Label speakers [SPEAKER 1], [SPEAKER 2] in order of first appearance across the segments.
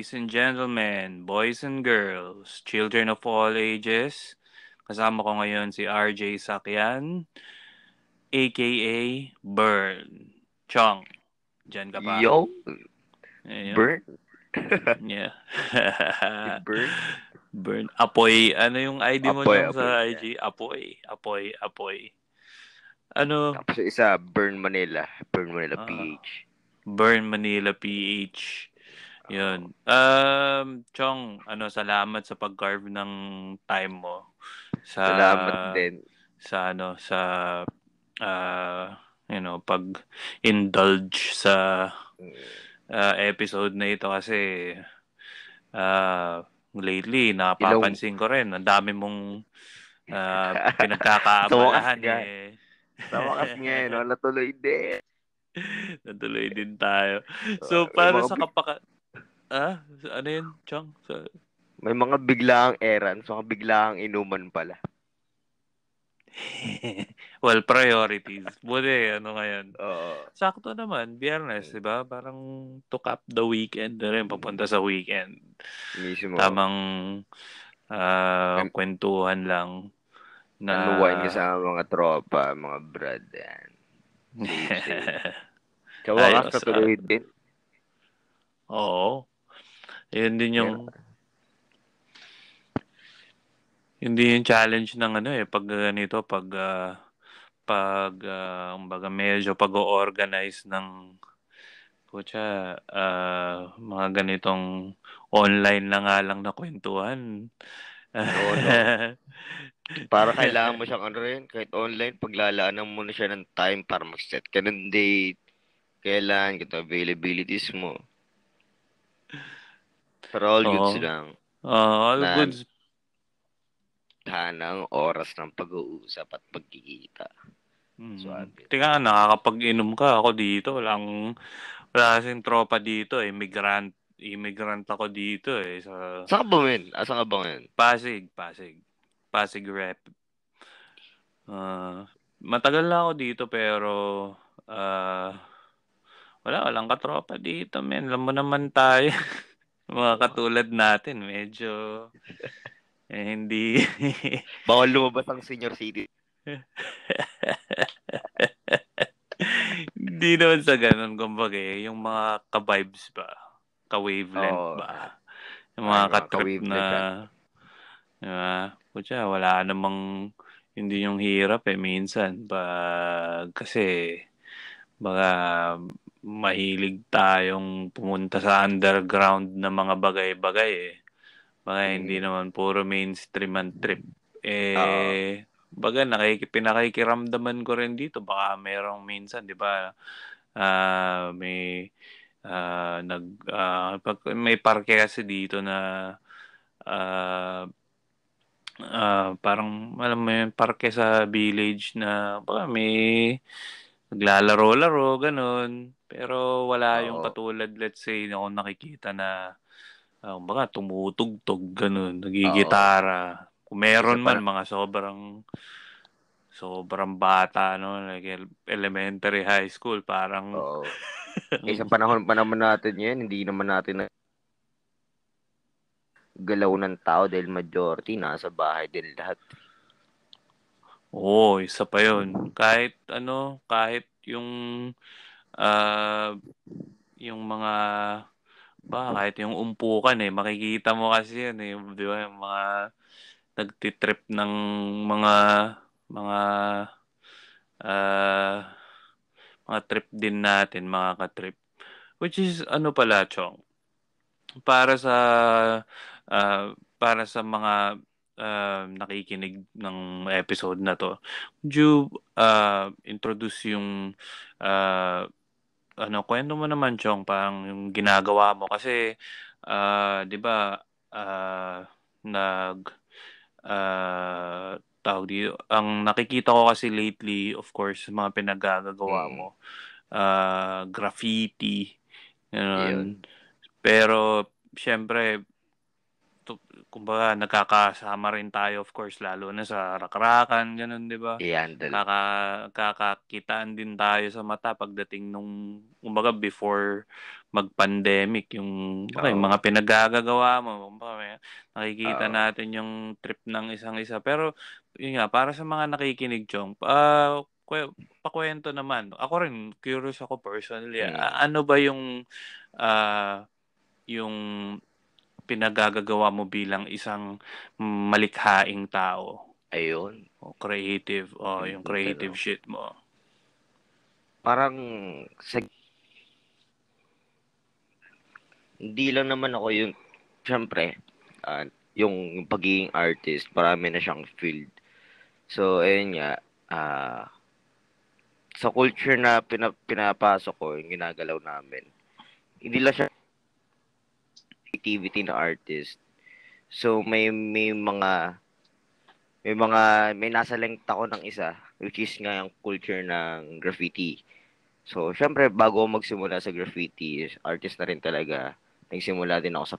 [SPEAKER 1] Ladies and gentlemen, boys and girls, children of all ages, kasama ko ngayon si RJ Sakyan, aka Burn. Chong, dyan ka pa?
[SPEAKER 2] Yo,
[SPEAKER 1] Ayun.
[SPEAKER 2] burn.
[SPEAKER 1] Yeah.
[SPEAKER 2] Si Burn.
[SPEAKER 1] Burn. Apoy. Ano yung ID mo,
[SPEAKER 2] Apoy,
[SPEAKER 1] Chong,
[SPEAKER 2] apoy.
[SPEAKER 1] sa
[SPEAKER 2] Yeah.
[SPEAKER 1] IG? Apoy. Apoy. Apoy. Ano?
[SPEAKER 2] Tapos yung isa, Burn Manila. Burn Manila
[SPEAKER 1] Ah,
[SPEAKER 2] PH.
[SPEAKER 1] Burn Manila PH.
[SPEAKER 2] Oh,
[SPEAKER 1] Yun. Chong, salamat sa pag-carve ng time mo sa
[SPEAKER 2] salamat din.
[SPEAKER 1] sa uh, pag-indulge sa
[SPEAKER 2] Mm.
[SPEAKER 1] episode na ito kasi lately
[SPEAKER 2] Ilong.
[SPEAKER 1] napapansin ko rin ang dami mong
[SPEAKER 2] Sa wakas
[SPEAKER 1] pinagkakaabalahan
[SPEAKER 2] nga.
[SPEAKER 1] eh.
[SPEAKER 2] Sa wakas nga, no? Natuloy din.
[SPEAKER 1] Natuloy din tayo. So,
[SPEAKER 2] May
[SPEAKER 1] para
[SPEAKER 2] mga,
[SPEAKER 1] sa ano yun, Chong?
[SPEAKER 2] may mga biglaang errands, mga biglaang inuman pala.
[SPEAKER 1] Well, priorities. Buti, ano ngayon.
[SPEAKER 2] Oo.
[SPEAKER 1] Sakto naman, Biyernes, di ba? Parang to cap the weekend na rin, papunta sa weekend.
[SPEAKER 2] Mismo.
[SPEAKER 1] Tamang
[SPEAKER 2] An-
[SPEAKER 1] kwentuhan lang na
[SPEAKER 2] Unwind ka sa mga tropa, mga brad. Yan. Safe, safe. Sa wakas,
[SPEAKER 1] ayos.
[SPEAKER 2] natuloy din.
[SPEAKER 1] Oo. Yun din
[SPEAKER 2] Yan.
[SPEAKER 1] yung challenge ng pag ganito, kumbaga medyo pag-organize ng mga ganitong online na nga lang na kwentuhan.
[SPEAKER 2] Oo, no? Para kailangan mo siyang ano rin, kahit online, paglalaanan mo na siya ng time para mag-set ka ng date, kailan, kito availabilities mo. Pero all goods
[SPEAKER 1] Oo.
[SPEAKER 2] lang.
[SPEAKER 1] All
[SPEAKER 2] Na
[SPEAKER 1] goods.
[SPEAKER 2] hanang oras ng pag-uusap at pagkikita. Swabe.
[SPEAKER 1] Tika nga, nakakapag-inom ka. Ako dito, wala kasing tropa dito. Immigrant ako dito sa
[SPEAKER 2] Saan ka ba, men? Asan ka ba ngayon?
[SPEAKER 1] Pasig rep. Matagal na ako dito pero ah walang katropa dito, men. Alam mo naman tayo. Mga
[SPEAKER 2] Oo.
[SPEAKER 1] katulad natin, medyo hindi.
[SPEAKER 2] Bawal lumabas ang senior city.
[SPEAKER 1] Hindi naman sa ganun, kumbaga yung mga ka-vibes ba, ka-wavelength
[SPEAKER 2] Oo.
[SPEAKER 1] ba, yung
[SPEAKER 2] Ay,
[SPEAKER 1] mga
[SPEAKER 2] mga
[SPEAKER 1] ka-trip
[SPEAKER 2] ka-wave
[SPEAKER 1] na,
[SPEAKER 2] na siya.
[SPEAKER 1] kutya, wala namang, hindi yung hirap minsan, kasi, baka, mahilig tayong pumunta sa underground na mga bagay-bagay Baka hindi
[SPEAKER 2] Mm.
[SPEAKER 1] naman puro mainstream ang trip.
[SPEAKER 2] Oo.
[SPEAKER 1] Baga pinakikiramdaman ko rin dito baka merong minsan 'di ba may pag may parke kasi dito na ah parang alam mo yun parke sa village na baka may naglalaro-laro ganun. Pero wala yung
[SPEAKER 2] Oo.
[SPEAKER 1] katulad let's say na kung nakikita na kumbaga tumutugtog gano'n,
[SPEAKER 2] Oo.
[SPEAKER 1] naggigitara. Kung
[SPEAKER 2] Isa
[SPEAKER 1] meron
[SPEAKER 2] pa
[SPEAKER 1] man
[SPEAKER 2] na,
[SPEAKER 1] mga sobrang sobrang bata like elementary, high school parang
[SPEAKER 2] oo. Sa panahon pa naman natin yan, hindi naman natin na galaw ng tao dahil majority nasa bahay din lahat.
[SPEAKER 1] oo, isa pa 'yun. Kahit ah, yung mga kahit yung umpukan makikita mo kasi 'yan 'di ba, yung mga nagti-trip ng mga mga ah mga trip din natin, mga ka-trip. Which is pala, Chong, para sa para sa mga nakikinig ng episode na 'to, would you introduce yung ah, kuwento mo naman, Chong, parang yung ginagawa mo kasi 'di ba nag tawag dito, ang nakikita ko kasi lately, of course, mga pinaggagawa
[SPEAKER 2] Mm.
[SPEAKER 1] mo graffiti, gano'n.
[SPEAKER 2] Yun.
[SPEAKER 1] Pero siyempre kumbaga nagkakasama rin tayo, of course, lalo na sa rakrakan, ganun, di ba?
[SPEAKER 2] I-handle.
[SPEAKER 1] Kakakitaan din tayo sa mata pagdating nung, kumbaga, before mag-pandemic, yung mga pinaggagawa mo, kumbaga, nakikita natin yung trip ng isang-isa. Pero, yun nga, para sa mga nakikinig, Chong, pakwento naman. Ako rin, curious ako personally. Ano ba yung pinagagagawa mo bilang isang malikhaing tao?
[SPEAKER 2] Ayun.
[SPEAKER 1] O creative, o yung
[SPEAKER 2] Gandang
[SPEAKER 1] creative
[SPEAKER 2] tanong.
[SPEAKER 1] shit mo.
[SPEAKER 2] Parang hindi lang naman ako yung, syempre, yung pagiging artist, marami na siyang field. So, ayun nga, sa culture na pinapasok ko, yung ginagalaw namin, hindi lang siya activity na artist. So, may nasa length ako ng isa, which is nga yung culture ng graffiti. So, syempre, bago ako magsimula sa graffiti, artist na rin talaga. Nagsimula din ako sa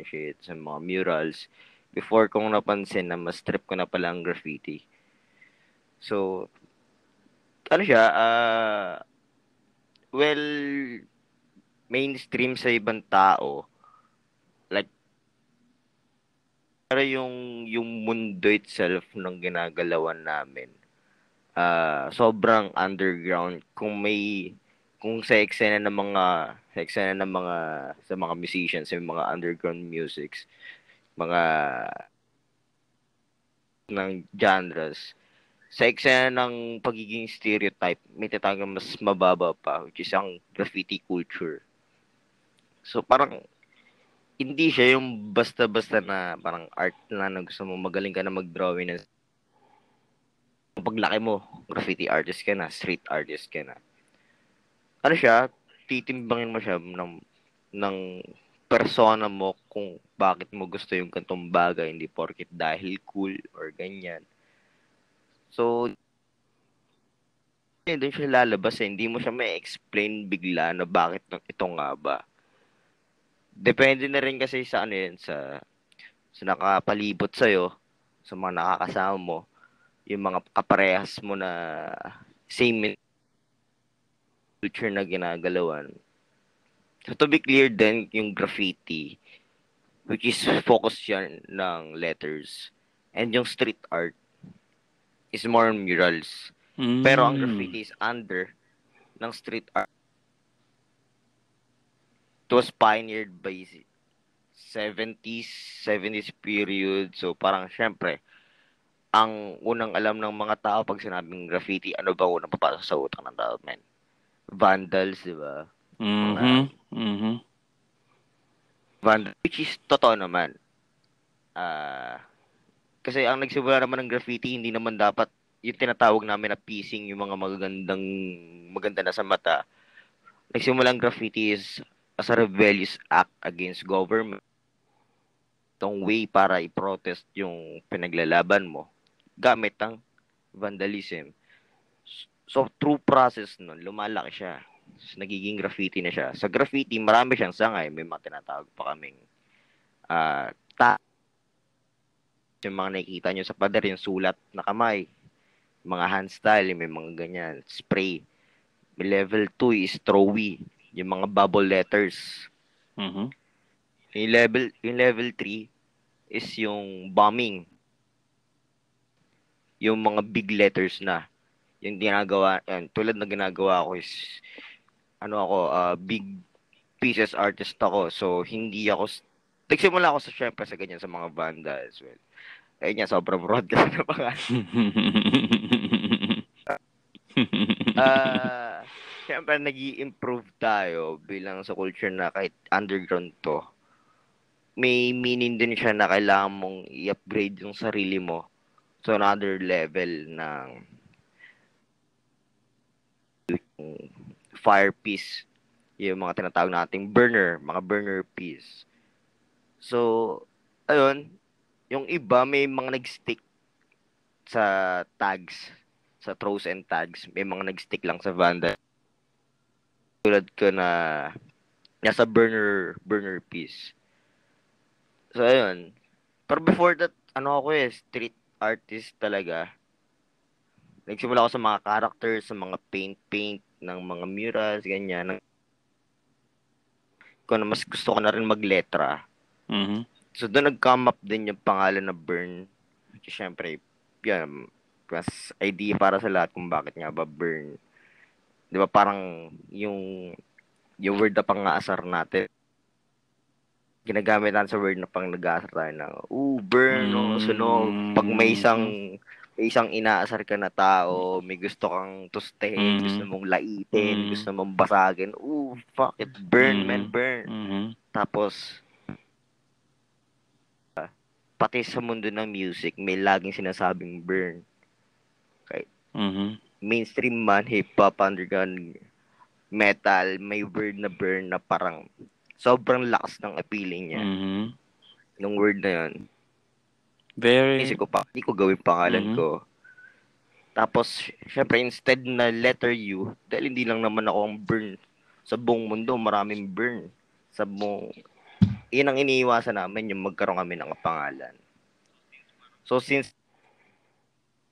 [SPEAKER 2] shit, sa mga murals. Before kong napansin na mas trip ko na pala ang graffiti. So, ano siya, well, mainstream sa ibang tao. Like, pero yung mundo itself ng ginagalawan namin, sobrang underground. Kung sa mga musicians, sa mga underground musics, mga ng genres, sa eksena ng pagiging stereotype, may tatagang mas mababa pa, which is ang graffiti culture. So, parang, hindi siya yung basta-basta na parang art na gusto mo, magaling ka na mag-drawing ng paglaki mo, graffiti artist ka na, street artist ka na. Ano siya, titimbangin mo siya ng persona mo kung bakit mo gusto yung kantong bagay, hindi porkit dahil cool or ganyan. So, doon siya lalabas hindi mo siya may explain bigla na bakit ito nga ba. Depende na rin kasi sa ano yun, sa nakapalibot sa'yo, sa mga nakakasama mo, yung mga kaparehas mo na same culture na ginagalawan. So to be clear din, yung graffiti, which is focus yan ng letters, and yung street art is more on murals. Pero ang graffiti is under ng street art. It was pioneered by 70s period. So parang syempre, ang unang alam ng mga tao pag sinabing graffiti, ano ba unang papasok sa utak ng tao, men? Vandals, di ba? Mga vandals, which is totoo naman. Kasi ang nagsimula naman ng graffiti, hindi naman dapat yung tinatawag namin na piecing, yung mga maganda na sa mata. Nagsimula ang graffiti is as a rebellious act against government. Itong way para i-protest yung pinaglalaban mo gamit ang vandalism. So, through process nun, lumalaki siya. So, nagiging graffiti na siya. Sa graffiti, marami siyang sangay. May mga tinatawag pa kaming yung mga nakikita nyo sa pader, yung sulat na kamay. Mga hand style, may mga ganyan. Spray. May level 2 is throwy. Yung mga bubble letters. Yung level 3 is yung bombing. Yung mga big letters na. Yung ginagawa, tulad na ginagawa ko is, big pieces artist ako. So, hindi ako, nagsimula ako syempre sa ganyan sa mga banda as well. Ayun nga, sobrang broad kasi na pangalan. Syempre, nag-i-improve tayo bilang sa culture na kahit underground to. May meaning din siya na kailangan mong i-upgrade yung sarili mo to another level ng fire piece. Yung mga tinatawag nating mga burner piece. So, ayun, yung iba may mga nag-stick sa tags, sa throws and tags. May mga nag-stick lang sa Vanda. Tulad ko na nasa burner piece. So, ayun. Pero before that, ano ako street artist talaga. Nagsimula ako sa mga characters, sa mga paint ng mga murals, ganyan. Kung mas gusto ko na rin magletra.
[SPEAKER 1] Mhm.
[SPEAKER 2] So, doon nag-come up din yung pangalan na Burn. Siyempre, yan, mas idea para sa lahat kung bakit nga ba Burn. Di ba parang yung word na pang-aasar natin, ginagamit natin sa word na pang nag-aasar tayo na, burn, no, sunog. Pag
[SPEAKER 1] Mhm.
[SPEAKER 2] may isang inaasar ka na tao, may gusto kang tustehin, gusto
[SPEAKER 1] Mhm.
[SPEAKER 2] mong laitin, gusto
[SPEAKER 1] Mhm.
[SPEAKER 2] mong basagin, fuck it, burn, man,
[SPEAKER 1] Mhm.
[SPEAKER 2] burn.
[SPEAKER 1] Mhm.
[SPEAKER 2] Tapos, pati sa mundo ng music, may laging sinasabing burn. Kahit
[SPEAKER 1] Mhm.
[SPEAKER 2] mainstream man, hip-hop, underground, metal, may word na burn na parang sobrang lakas ng appealing niya.
[SPEAKER 1] Mhm.
[SPEAKER 2] Nung word na yun.
[SPEAKER 1] Very.
[SPEAKER 2] Isip ko pa, hindi ko gawin pangalan
[SPEAKER 1] Mhm.
[SPEAKER 2] ko. Tapos, syempre, instead na letter U, dahil hindi lang naman ako ang burn. Sa buong mundo, maraming burn. Sa buong, yun ang iniiwasan namin, yung magkaroon kami ng pangalan. So, since,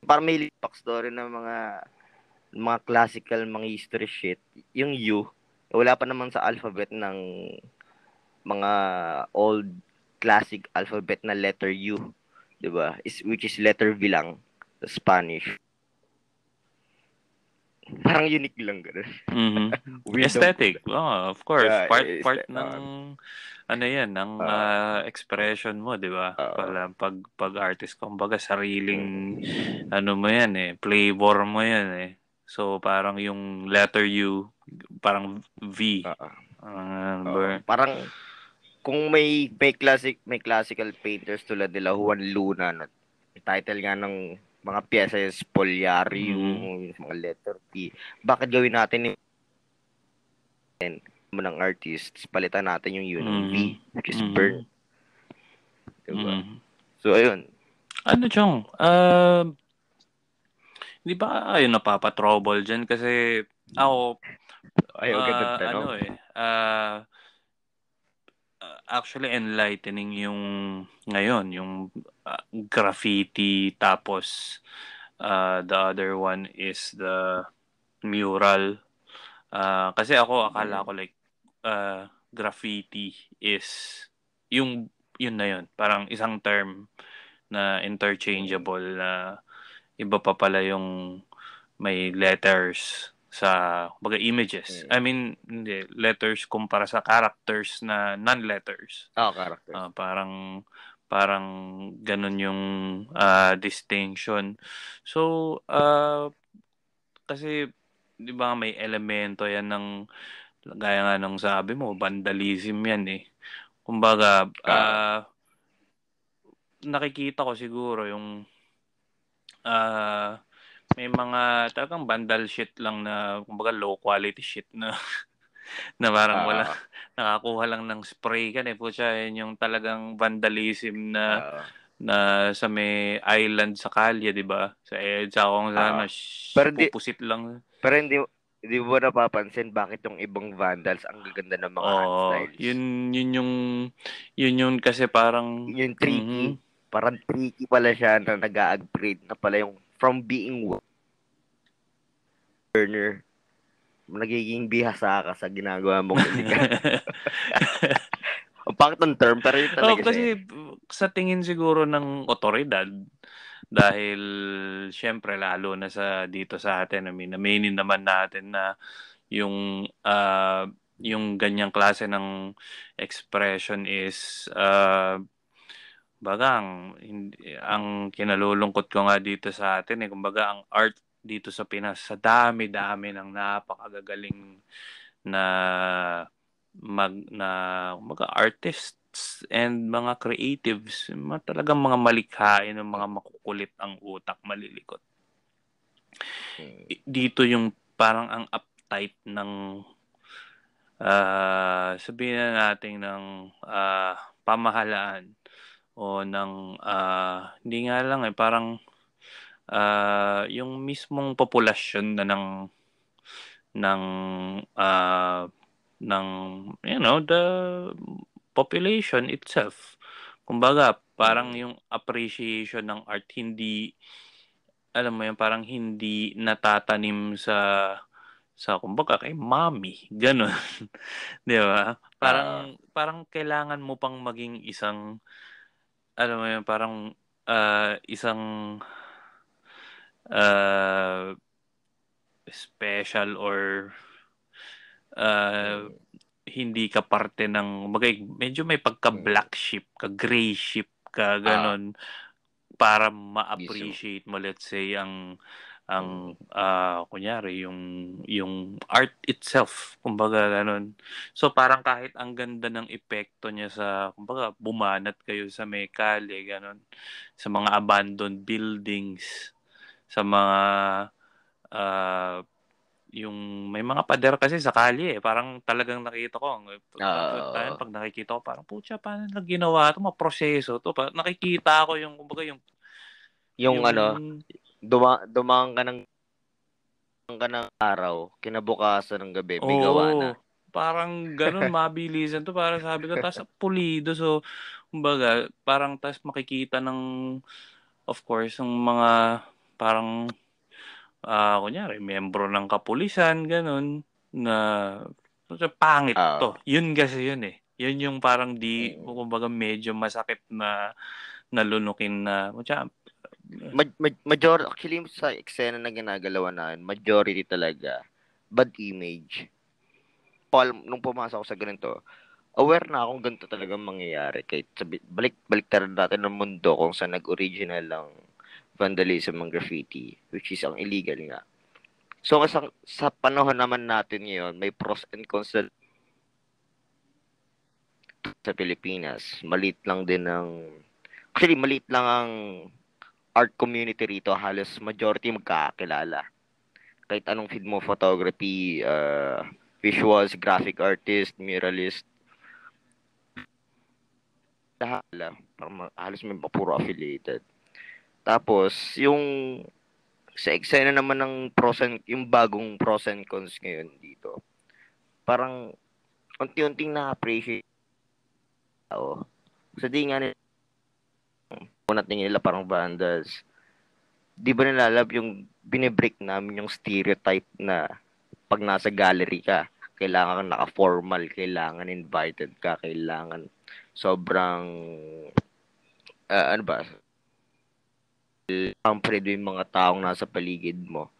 [SPEAKER 2] parang may backstory ng mga classical, mga history shit, yung U, wala pa naman sa alphabet ng mga old classic alphabet na letter U, 'di ba? Which is letter V lang sa Spanish. Parang unique lang ganun.
[SPEAKER 1] Mhm.
[SPEAKER 2] Weird ang
[SPEAKER 1] Aesthetic. Oh, of course.
[SPEAKER 2] yeah,
[SPEAKER 1] Part ng ano 'yan, ng
[SPEAKER 2] uh,
[SPEAKER 1] expression mo, 'di ba?
[SPEAKER 2] uh,
[SPEAKER 1] Pag artist ka, kumbaga sariling ano mo 'yan flavor mo 'yan So parang yung letter U, parang V.
[SPEAKER 2] uh,
[SPEAKER 1] Ber
[SPEAKER 2] parang kung may classical painters tulad nila Juan Luna no, title nga ng mga piyesa is
[SPEAKER 1] mhm.
[SPEAKER 2] Poliarium, yung mga letter P. Bakit gawin natin mo ng artists, palitan natin yung U ng V,
[SPEAKER 1] Mhm.
[SPEAKER 2] which is burn,
[SPEAKER 1] Mhm.
[SPEAKER 2] diba?
[SPEAKER 1] Mhm.
[SPEAKER 2] So, ayun.
[SPEAKER 1] Ano, Chong? 'Di ba kayo napapa-trouble diyan kasi ako
[SPEAKER 2] Ayaw gandang tanong.
[SPEAKER 1] ano actually enlightening yung ngayon, yung graffiti tapos the other one is the mural. Kasi ako akala ko like graffiti is yung yun na yun, parang isang term na interchangeable na iba pa pala yung may letters sa baga images. I mean, hindi, letters kumpara sa characters na non-letters.
[SPEAKER 2] Characters.
[SPEAKER 1] Parang parang ganun yung distinction. So, kasi 'di ba may elemento yan ng gaya nga ng sabi mo, vandalism yan Kumbaga,
[SPEAKER 2] Ah,
[SPEAKER 1] nakikita ko siguro yung ah may mga talagang vandal shit lang na kumbaga low quality shit na na parang wala
[SPEAKER 2] ah,
[SPEAKER 1] nakakuha lang ng spray ka putya yun yung talagang vandalism na
[SPEAKER 2] ah,
[SPEAKER 1] na sa may island sa kalye 'di ba? Sa EDSA kung saan
[SPEAKER 2] ah. Pero di,
[SPEAKER 1] pupusit lang.
[SPEAKER 2] pero hindi mo napapansin bakit yung ibang vandals ang gaganda ng mga art
[SPEAKER 1] Oo,
[SPEAKER 2] styles.
[SPEAKER 1] yun kasi parang
[SPEAKER 2] Yun yung tricky.
[SPEAKER 1] mhm.
[SPEAKER 2] Parang tricky pala siya na nag-upgrade na pala yung from being burner, nagiging bihasa ka sa ginagawa mong illegal. Ang pangit ng term, pero yun
[SPEAKER 1] Oh,
[SPEAKER 2] talaga siya eh.
[SPEAKER 1] kasi sa tingin siguro ng otoridad dahil siyempre lalo na sa dito sa atin, I mean, aminin naman natin na yung yung ganyang klase ng expression is bagang ang kinalulungkot ko nga dito sa atin kumbaga ang art dito sa Pinas sa dami-dami ng napakagagaling na na kumbaga artists and mga creatives, talagang mga malikhain ng mga makukulit ang utak, malilikot.
[SPEAKER 2] Hmm.
[SPEAKER 1] Dito yung parang ang uptight ng sabihin na natin ng pamahalaan o ng hindi nga lang parang yung mismong populasyon na ng ng the population itself Kumbaga, parang yung appreciation ng art hindi, alam mo yun, parang hindi natatanim kumbaga kay mommy, gano'n. 'Di ba?
[SPEAKER 2] Ah,
[SPEAKER 1] Parang kailangan mo pang maging isang, alam mo yun, parang, isang, ah, special or, ah,
[SPEAKER 2] mm,
[SPEAKER 1] hindi ka parte ng medyo may
[SPEAKER 2] mm,
[SPEAKER 1] pagka-black sheep ka, gray sheep ka,
[SPEAKER 2] ah,
[SPEAKER 1] gano'n. Para
[SPEAKER 2] mismo.
[SPEAKER 1] ma-appreciate mo, let's say,
[SPEAKER 2] Mm,
[SPEAKER 1] kunyari yung art itself, kumbaga gano'n. So parang kahit ang ganda ng epekto niya sa, kumbaga bumanat kayo sa may kalye gano'n, sa mga abandoned buildings, sa mga, ah, yung may mga pader kasi sa kalye, eh, parang talagang nakita ko
[SPEAKER 2] ah,
[SPEAKER 1] 'pag nakikita ko parang, "Putya, paano nila ginawa 'to, maproseso 'to." Nakikita ko yung, kumbaga
[SPEAKER 2] yung
[SPEAKER 1] yung
[SPEAKER 2] ano, dumaan ka ng araw, kinabukasan ng gabi may gawa na.
[SPEAKER 1] Oo, parang gano'n, mabilisan 'to, parang sabi ko, ta's pulido. So, kumbaga parang ta's makikita ng, of course, yung mga parang, kunyari miyembro ng kapulisan gano'n, na pangit
[SPEAKER 2] Ah,
[SPEAKER 1] 'to. Yun kasi yun, eh. Yun yung parang
[SPEAKER 2] mm.
[SPEAKER 1] kumbaga medyo masakit na nalunukin na, kutya,
[SPEAKER 2] Actually sa eksena na ginagalawan namin, majority talaga bad image. Nung pumasok ako sa ganito, aware na akong ganito talagang mangyayari. Kahit balik natin ng mundo kung saan nag-original ang vandalism ng graffiti, which is ang illegal nga. So, sa panahon naman natin ngayon, may pros and cons sa Pilipinas. Maliit lang ang art community rito. Halos majority magkakakilala. Kahit anong feed mo, photography, visuals, graphic artist, muralist, lahat halos may puro affiliated. Tapos, sa eksena naman ng yung bagong pros and cons ngayon dito, parang unti-unting na-appreciate ako. Kasi di nga nila, unat nila parang vandals. Di ba nilalab yung binibreak namin yung stereotype na pag nasa gallery ka, kailangan naka-formal, kailangan invited ka, kailangan sobrang, ano ba, pampered yung mga taong nasa paligid mo.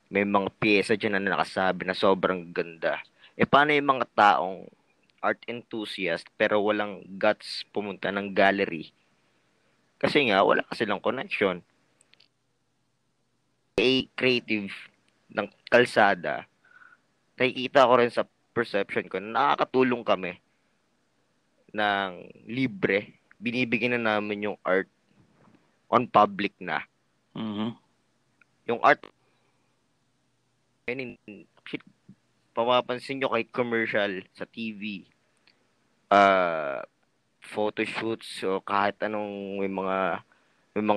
[SPEAKER 2] May mga pyesa dyan na nakasabi na sobrang ganda. E paano yung mga taong art enthusiast pero walang guts pumunta ng gallery? Kasi nga, wala ka silang connection. Creative ng kalsada, nakikita ko rin sa perception ko na nakakatulong kami ng libre. Binibigyan na namin yung art on public na.
[SPEAKER 1] mhm.
[SPEAKER 2] Yung art, actually, papapansin nyo kahit commercial sa TV, uh, photo shoots o kahit anong may mga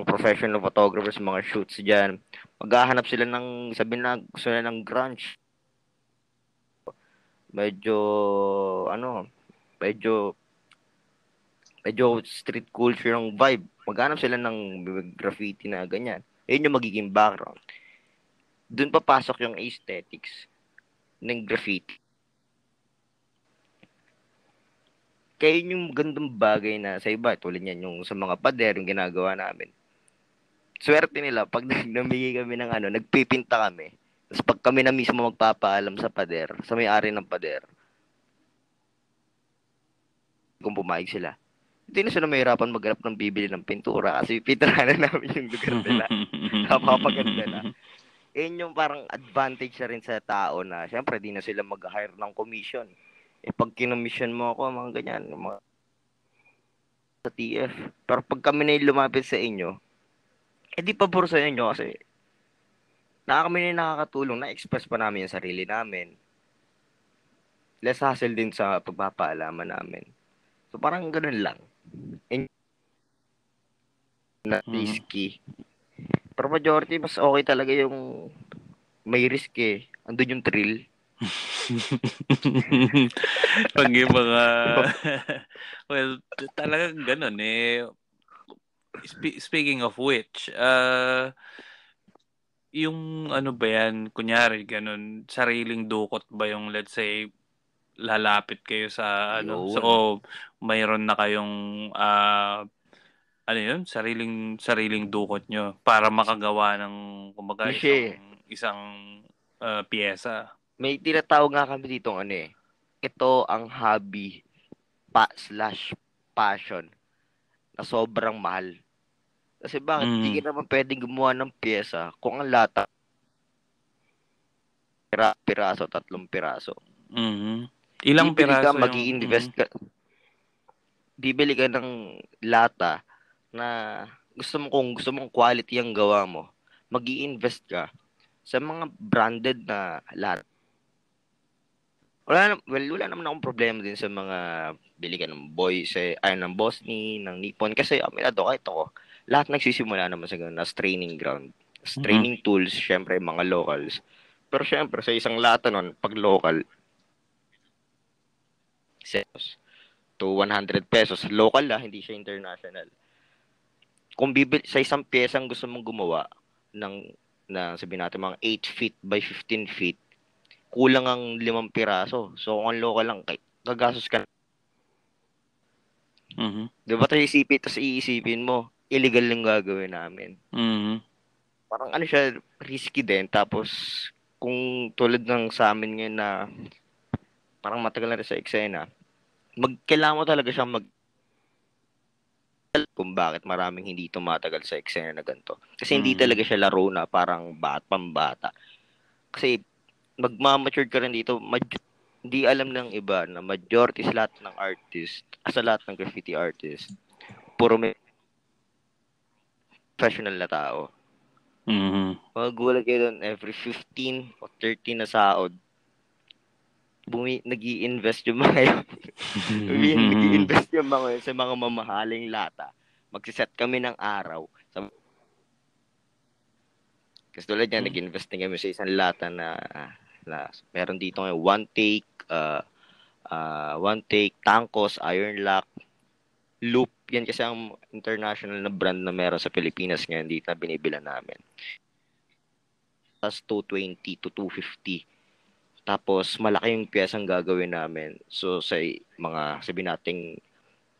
[SPEAKER 2] professional photographers, mga shoots diyan. Maghahanap sila ng sabi na gusto na ng grunge. Medyo ano, medyo medyo street culture ng vibe. Maghanap sila ng graffiti na ganyan. Yun yung magiging background. Doon papasok yung aesthetics ng graffiti. Kaya yun yung gandang bagay na sa iba, tulad yan yung sa mga pader, yung ginagawa namin. Swerte nila, pag namigay kami ng nagpipinta kami. Tapos pag kami na mismo magpapaalam sa pader, sa may-ari ng pader, kung pumayag sila, hindi na sila mahirapan maghanap ng bibili ng pintura kasi pinturahan na namin yung lugar nila. Napapaganda na. Yun yung parang advantage na rin sa tao na syempre di na sila mag-hire ng commission. Eh pag kinomission mo ako, mga ganyan, mga sa TF. Pero pag kami na yung lumapit sa inyo, eh di pabor sa inyo kasi kami na yung nakakatulong, na-express pa namin yung sarili namin. Less hassle din sa pagpapaalaman namin. So parang ganun lang. And not
[SPEAKER 1] Mhm.
[SPEAKER 2] risky. Pero majority, mas okay talaga yung may risk eh. Andun yung thrill.
[SPEAKER 1] Pag yung mga well, talagang gano'n, eh, speaking of which, yung ano ba yan, kunyari ganun, sariling dukot ba yung let's say lalapit kayo sa ano,
[SPEAKER 2] Yun.
[SPEAKER 1] so mayroon na kayong ano yun, sariling dukot nyo para makagawa ng kumbaga
[SPEAKER 2] Ano siya eh,
[SPEAKER 1] isang piyesa.
[SPEAKER 2] may tinatawag nga kami dito ano eh. Ito ang hobby slash passion na sobrang mahal. Kasi bakit? Di
[SPEAKER 1] Mm.
[SPEAKER 2] ka naman pwedeng gumawa ng pyesa kung ang lata, piraso, 3 piraso.
[SPEAKER 1] Mhm. Ilang
[SPEAKER 2] Bibili ka,
[SPEAKER 1] piraso yung
[SPEAKER 2] invest ka, bibili ka ng lata na kung gusto mong quality ang gawa mo, mag-i-invest ka sa mga branded na lata. Wala naman akong problema din sa mga bili ka ng Boys, ay ng Bosni, ng Nippon. Kasi aminado kahit ako, lahat nagsisimula naman sa ganun, as training ground. As
[SPEAKER 1] Mhm.
[SPEAKER 2] training tools, syempre, mga locals. Pero syempre, sa isang lata nun, pag local, pesos to 100 pesos. Local hindi siya international. Kung bibili sa isang piyesang gusto mong gumawa ng sabihin natin mga 8 feet by 15 feet, kulang ang 5 piraso. So kung local lang, gagastos ka.
[SPEAKER 1] Mhm.
[SPEAKER 2] Di ba tayo iisipin mo, illegal lang gagawin namin.
[SPEAKER 1] Mhm.
[SPEAKER 2] Parang ano siya, risky din. Tapos, kung tulad ng sa amin ngayon na parang matagal na rin sa eksena, kailangan mo talaga siyang kung bakit maraming hindi tumatagal sa eksena na ganito. Kasi hindi
[SPEAKER 1] Mhm.
[SPEAKER 2] talaga siya laro na parang pambata. Kasi magmamature ka rin dito, hindi alam ng iba na majority sa lahat ng artist, sa lahat ng graffiti artist, puro may professional na tao.
[SPEAKER 1] Mhm.
[SPEAKER 2] Magugulat kayo doon, every 15 o 30 na sahod, nag-i-invest yung mga yun. Nag-i-invest yung mga yun sa mga mamahaling lata. Magsiset kami ng araw. Kasi tulad yan, nag-invest din kami sa isang lata na meron dito ngayon, one take, Tangkos, Iron Lock, Loop. Yan kasi ang international na brand na meron sa Pilipinas ngayon dito na binibila namin. Tapos 220 to 250. Tapos malaki yung piyesang gagawin namin. So sa mga sabi nating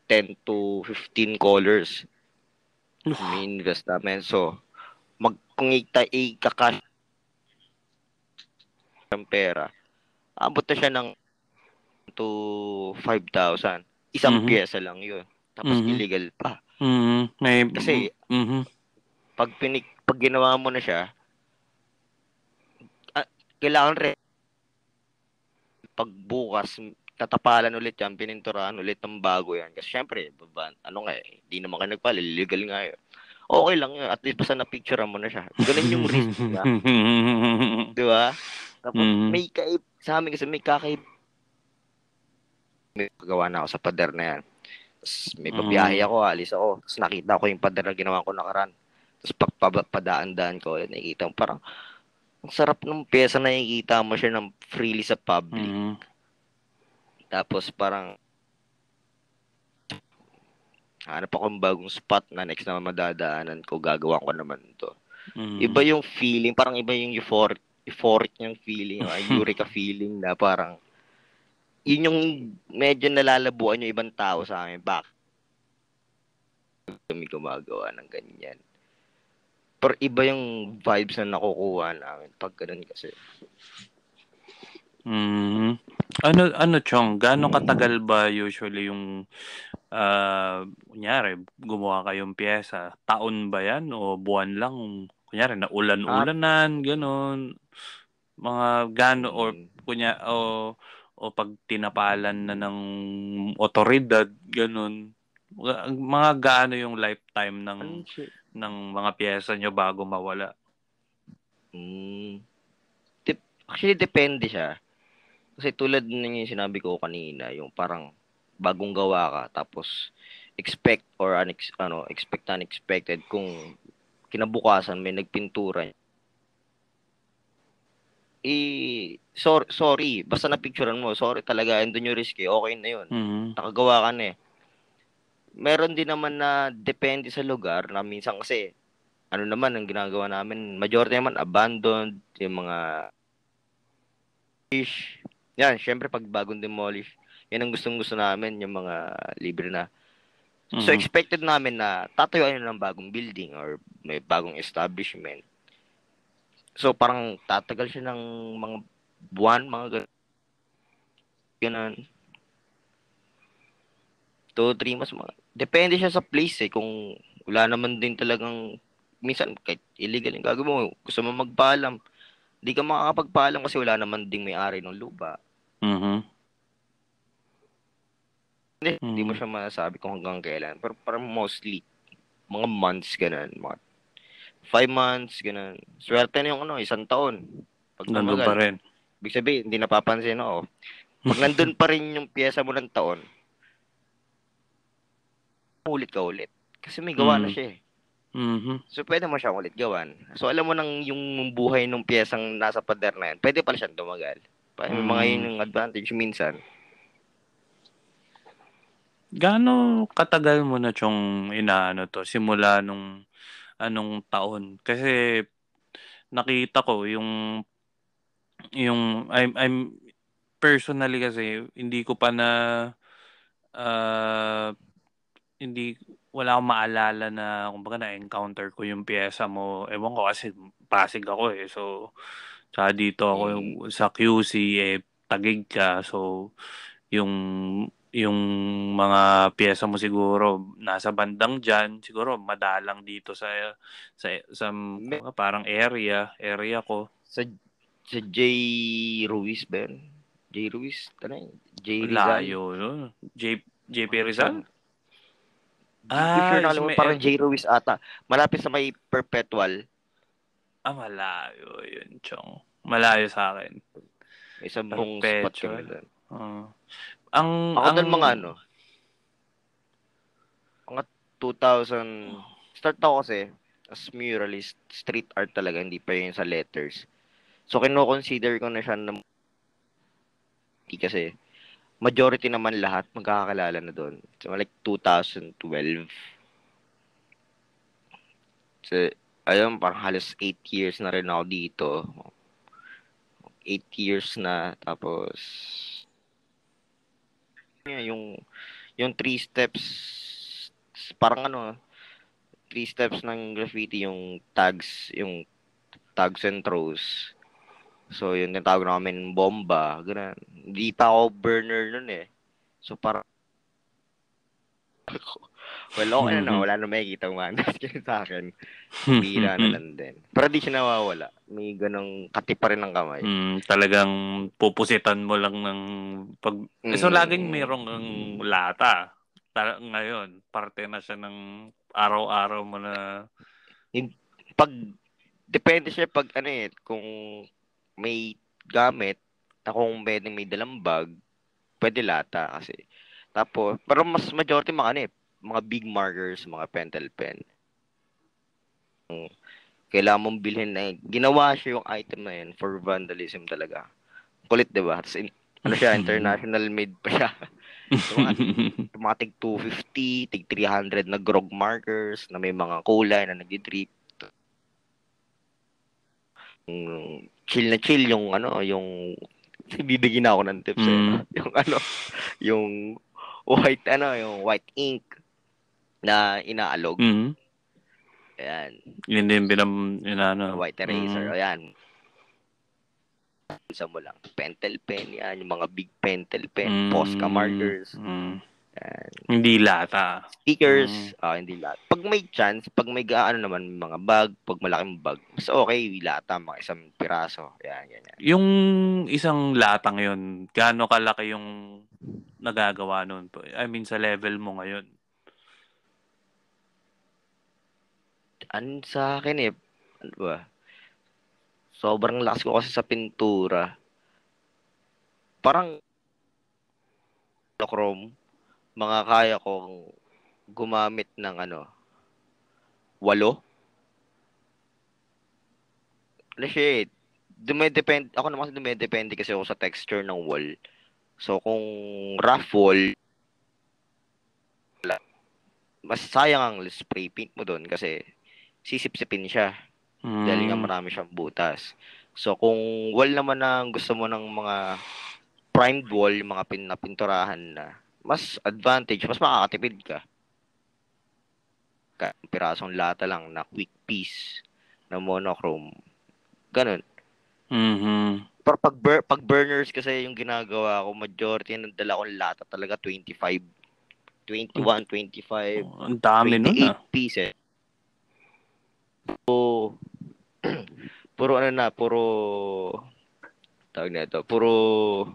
[SPEAKER 2] 10 to 15 colors may invest namin. So kung ikakash ng pera, abot na siya ng to 5,000. Isang
[SPEAKER 1] Mhm.
[SPEAKER 2] pyesa lang yun. Tapos
[SPEAKER 1] Mhm.
[SPEAKER 2] illegal pa.
[SPEAKER 1] Mhm. May
[SPEAKER 2] Kasi
[SPEAKER 1] mhm.
[SPEAKER 2] pag ginawa mo na siya, kailangan rin pagbukas tatapalan ulit yan, pininturahan ulit ng bago yan. Kasi syempre, ano nga di naman kayo nagpala, illegal nga yun. Okay lang yun, at least basta na-picture mo na siya. Ganun yung risk niya, di ba? Tapos
[SPEAKER 1] Mhm.
[SPEAKER 2] sa amin kasi may may pagawa na ako sa pader na yan. Tapos may babiyahe
[SPEAKER 1] Mhm.
[SPEAKER 2] ako, alis ako. Tapos nakita ko yung pader na ginawa ko nakaraan. Tapos padaan-daan ko, nakikita mo parang ang sarap ng pyesa na nakikita mo siya ng freely sa public.
[SPEAKER 1] Mhm.
[SPEAKER 2] Tapos parang hanap akong bagong spot na next na madadaanan ko, gagawa ko naman to. Iba
[SPEAKER 1] Mhm.
[SPEAKER 2] yung feeling, parang iba yung euphoric yung feeling, eureka feeling na parang yun yung medyo nalalabuan yung ibang tao sa amin. Bakit kami gumagawa ng ganyan? Pero iba yung vibes na nakukuha namin pag ganun kasi.
[SPEAKER 1] Mhm. Ano Chong, gaano katagal ba usually yung kunyari gumawa kayong piyesa? Taon ba yan o buwan lang? Kunyari na
[SPEAKER 2] Ah,
[SPEAKER 1] ulan-ulanan, ganun. Mga gaano or
[SPEAKER 2] mm,
[SPEAKER 1] o pag tinapalan na ng otoridad, ganun. Mga gaano yung lifetime
[SPEAKER 2] ano siya?
[SPEAKER 1] ng mga piyesa nyo bago mawala?
[SPEAKER 2] Mm, actually, depende siya. Kasi tulad ng yung sinabi ko kanina, yung parang bagong gawa ka, tapos expect or expect unexpected kung kinabukasan may nagpintura. Sorry, basta na-picturean mo, sorry talaga, andun yung risk okay na yun.
[SPEAKER 1] Mhm.
[SPEAKER 2] Nakagawa ka na eh. meron din naman na depende sa lugar na minsan kasi ano naman ang ginagawa namin, majority naman abandoned, yung mga fish. Yan, syempre pag bagong demolish, yan ang gustong-gusto namin, yung mga libre na. So
[SPEAKER 1] Mhm.
[SPEAKER 2] expected namin na tatayuan na ng bagong building or may bagong establishment. So parang tatagal siya ng mga buwan, mga ganun. 2 3 months. Depende siya sa place eh. Kung wala naman din talagang, minsan kahit illegal yung gagawin mo, gusto mo magpaalam, di ka makakapagpaalam kasi wala naman ding may-ari ng lupa.
[SPEAKER 1] Mhm.
[SPEAKER 2] Hindi mo
[SPEAKER 1] Mhm.
[SPEAKER 2] siya masasabi kung hanggang kailan. Pero parang mostly, mga months, ganun. Mga 5 months, ganun. Swerte na yung ano, 1 taon. Pag
[SPEAKER 1] Nandun pa
[SPEAKER 2] tumagal.
[SPEAKER 1] rin.
[SPEAKER 2] Ibig sabihin, hindi napapansin ako. Pag nandun pa rin yung pyesa mo ng taon, ulit ka ulit. Kasi may gawa na
[SPEAKER 1] Mhm.
[SPEAKER 2] siya eh.
[SPEAKER 1] Mhm.
[SPEAKER 2] So, pwede mo siyang ulit gawan. So, alam mo nang yung buhay ng piyesang nasa pader na yan, pwede pala siyang tumagal. May mga yun
[SPEAKER 1] Mhm.
[SPEAKER 2] yung advantage minsan.
[SPEAKER 1] Gaano katagal mo na chong inaano 'to, simula nung anong taon? Kasi nakita ko yung I'm personally kasi hindi ko pa na, ah, hindi wala akong maalala na kumbaga na-encounter ko yung piyesa mo. Ewan ko kasi Pasig ako, eh. So, tsaka dito ako
[SPEAKER 2] Mm.
[SPEAKER 1] sa QC, eh, Taguig ka. So, yung yung mga piyesa mo siguro nasa bandang diyan, siguro madalang dito sa
[SPEAKER 2] May-
[SPEAKER 1] kumbaga parang area ko.
[SPEAKER 2] Sa, sa J. Ruiz ba yun? J. Ruiz? Ano yun? J. Rizal?
[SPEAKER 1] Layo nun. JP
[SPEAKER 2] Parang
[SPEAKER 1] Rizal?
[SPEAKER 2] Di ko sure
[SPEAKER 1] Yung sa
[SPEAKER 2] nakalimutan.
[SPEAKER 1] may
[SPEAKER 2] Parang J. Ruiz ata. Malapit sa may Perpetual.
[SPEAKER 1] malayo yun, Chong. Malayo sa akin.
[SPEAKER 2] May isang buong spot kami
[SPEAKER 1] Perpetual.
[SPEAKER 2] doon.
[SPEAKER 1] Oo. Ang
[SPEAKER 2] Ako doon mga ano, mga 2000, start ako kasi as muralist, street art talaga, hindi pa yun sa letters. So, kino-consider ko na siya na kasi majority naman lahat magkakakilala na doon. So, like 2012. So, ayun, parang halos 8 years na rin ako dito. 8 years na. Tapos, yung 3 steps, parang ano, 3 steps ng graffiti, yung tags and throws. So, yun, tinatawag namin bomba. Ganun. Hindi pa ako burner nun eh. So, parang, well, okay na naman. Wala na makikita umanas yun sa akin. Bira na lang din. Pero di siya nawawala. May ganong kati pa rin ng kamay.
[SPEAKER 1] Talagang pupusitan mo lang ng pag so laging
[SPEAKER 2] Mm,
[SPEAKER 1] merong ang lata. Ngayon, parte na siya ng araw-araw mo na
[SPEAKER 2] pag, depende siya pag ano eh, kung may gamit, na kung pwedeng may dalang bag, pwede lata kasi. Tapos, pero mas majority mga ano eh, mga big markers, mga pentel pen. Kailangan mong bilhin na yun. Ginawa siya yung item na yun for vandalism talaga. Kulit, di ba? Tapos, ano siya, international made pa siya. yung mga, yung mga tig 250, tig 300 na grog markers na may mga kulay na nagdi-drip. Chill na chill yung ano, yung bibigyan ako ng tips eh, no?
[SPEAKER 1] mm,
[SPEAKER 2] Yung ano, yung white ano, yung white ink na inaalog.
[SPEAKER 1] mm,
[SPEAKER 2] Ayan.
[SPEAKER 1] yun din inano.
[SPEAKER 2] White eraser. Ayan. Isa mo lang. Pentel pen yan. Yung mga big pentel pen. Posca
[SPEAKER 1] Mm,
[SPEAKER 2] markers.
[SPEAKER 1] mm.
[SPEAKER 2] Ayan.
[SPEAKER 1] Hindi lata.
[SPEAKER 2] Stickers.
[SPEAKER 1] Mm.
[SPEAKER 2] Hindi lahat. Pag may chance, pag may gaano naman, mga bag, pag malaking bag, mas okay, lata, mga isang piraso. Ayan, ganyan.
[SPEAKER 1] Yung isang latang yun, gaano kalaki yung nagagawa nun? I mean, sa level mo ngayon.
[SPEAKER 2] Ano sa akin eh, ano ba? Sobrang lakas ko kasi sa pintura. Parang chrome, mga kaya kong gumamit ng ano, 8. Ano siya eh, dumedepende, ako naman kasi dumedepende kasi ako sa texture ng wall. So, kung rough wall, mas sayang ang spray paint mo doon kasi sisipsipin siya dahil nga marami siyang butas. So, kung wall naman ang gusto mo ng mga primed wall, yung mga pinapinturahan na, mas advantage, mas makakatipid ka. Pirasong lata lang na quick piece na monochrome. Ganun. Pero pag burners kasi yung ginagawa ko, majority ng dala kong lata talaga 25, 21, 25,
[SPEAKER 1] Ang dami nun
[SPEAKER 2] 28 pieces. So, puro ano na, tawag na ito, puro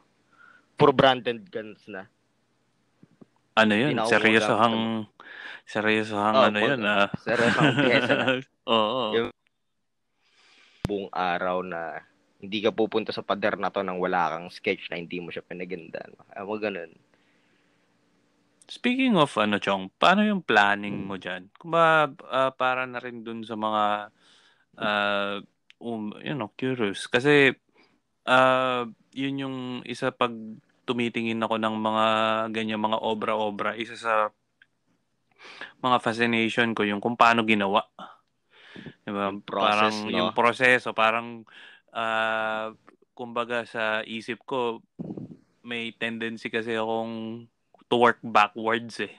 [SPEAKER 2] branded guns na.
[SPEAKER 1] Ano yun?
[SPEAKER 2] Hindi na ako gumagamit ng
[SPEAKER 1] Seryosohang ano yun,
[SPEAKER 2] seryosong pyesa na.
[SPEAKER 1] Oo.
[SPEAKER 2] Yung buong araw na hindi ka pupunta sa pader na to nang wala kang sketch na hindi mo siya pinagandaan. Mga ganun.
[SPEAKER 1] Speaking of ano, Chong, paano yung planning mo dyan? Para na rin dun sa mga, uh, curious. Kasi, yun yung isa pag tumitingin ako ng mga ganyan mga obra-obra, isa sa mga fascination ko yung kung paano ginawa. Diba?
[SPEAKER 2] Yung process,
[SPEAKER 1] Parang yung
[SPEAKER 2] no?
[SPEAKER 1] proseso, parang kumbaga sa isip ko, may tendency kasi akong to work backwards eh.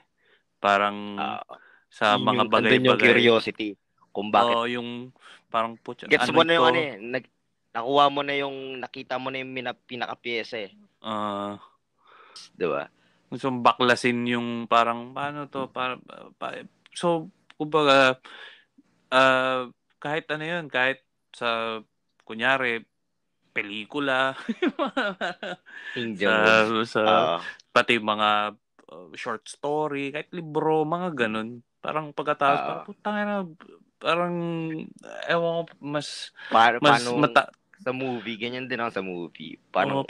[SPEAKER 1] Parang
[SPEAKER 2] Uh,
[SPEAKER 1] sa mga
[SPEAKER 2] andun yung
[SPEAKER 1] bagay-bagay.
[SPEAKER 2] curiosity kung bakit.
[SPEAKER 1] Yung parang putya,
[SPEAKER 2] Gets
[SPEAKER 1] ano
[SPEAKER 2] mo na yung ano
[SPEAKER 1] ito?
[SPEAKER 2] eh. Nakuha mo na yung, nakita mo na yung pinaka-pyesa eh.
[SPEAKER 1] Uh,
[SPEAKER 2] Diba?
[SPEAKER 1] Gusto mong baklasin yung parang paano to so kumbaga kahit ano yun, kahit sa kunyari pelikula sa
[SPEAKER 2] Indian Woods.
[SPEAKER 1] sa pati mga short story, kahit libro, mga ganun. Parang pagkatapos parang putang ina, parang ewan ko, mas mas
[SPEAKER 2] Paano
[SPEAKER 1] mata
[SPEAKER 2] sa movie, ganyan din ako sa movie.
[SPEAKER 1] parang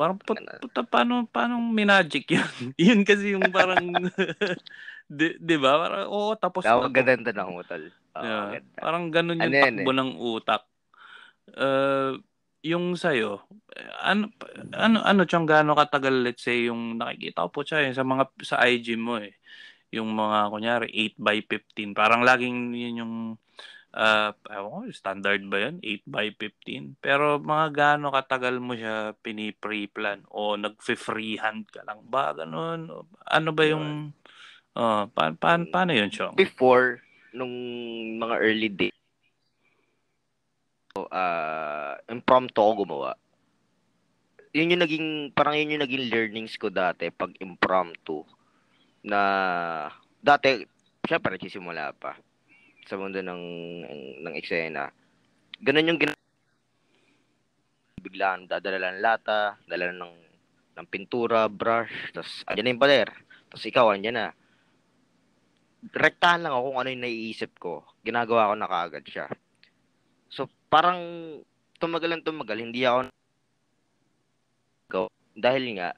[SPEAKER 1] paano minagic yun? Yun kasi yung parang di ba? Parang tapos na to.
[SPEAKER 2] ganda ng hotel. Oo,
[SPEAKER 1] Yeah.
[SPEAKER 2] ganda.
[SPEAKER 1] Parang ganun
[SPEAKER 2] Ano
[SPEAKER 1] yung
[SPEAKER 2] yan
[SPEAKER 1] takbo
[SPEAKER 2] eh?
[SPEAKER 1] ng utak. Yung sa'yo, ano siyang gaano katagal, let's say, yung nakikita ko po siya sa mga sa IG mo eh. Yung mga kunyari 8x15, parang laging yun yung ewan ko, standard ba yun? 8x15. Pero mga gaano katagal mo siya pinipre-plan o nag-freehand ka lang ba? Ganun? Ano ba
[SPEAKER 2] Yun.
[SPEAKER 1] yung paano yun, Chong?
[SPEAKER 2] Before, nung mga early days, impromptu ako gumawa. Parang yun yung naging learnings ko dati pag impromptu. Na, dati, syempre, nagsisimula pa sa mundo ng eksena. Ganun yung biglaan dadala ng lata, dala ng pintura, brush, tapos andyan na yung pader. Tapos ikaw, andyan na. Rektahan lang ako kung ano yung naiisip ko. Ginagawa ko na kaagad siya. So, parang tumagal, hindi ako dahil nga,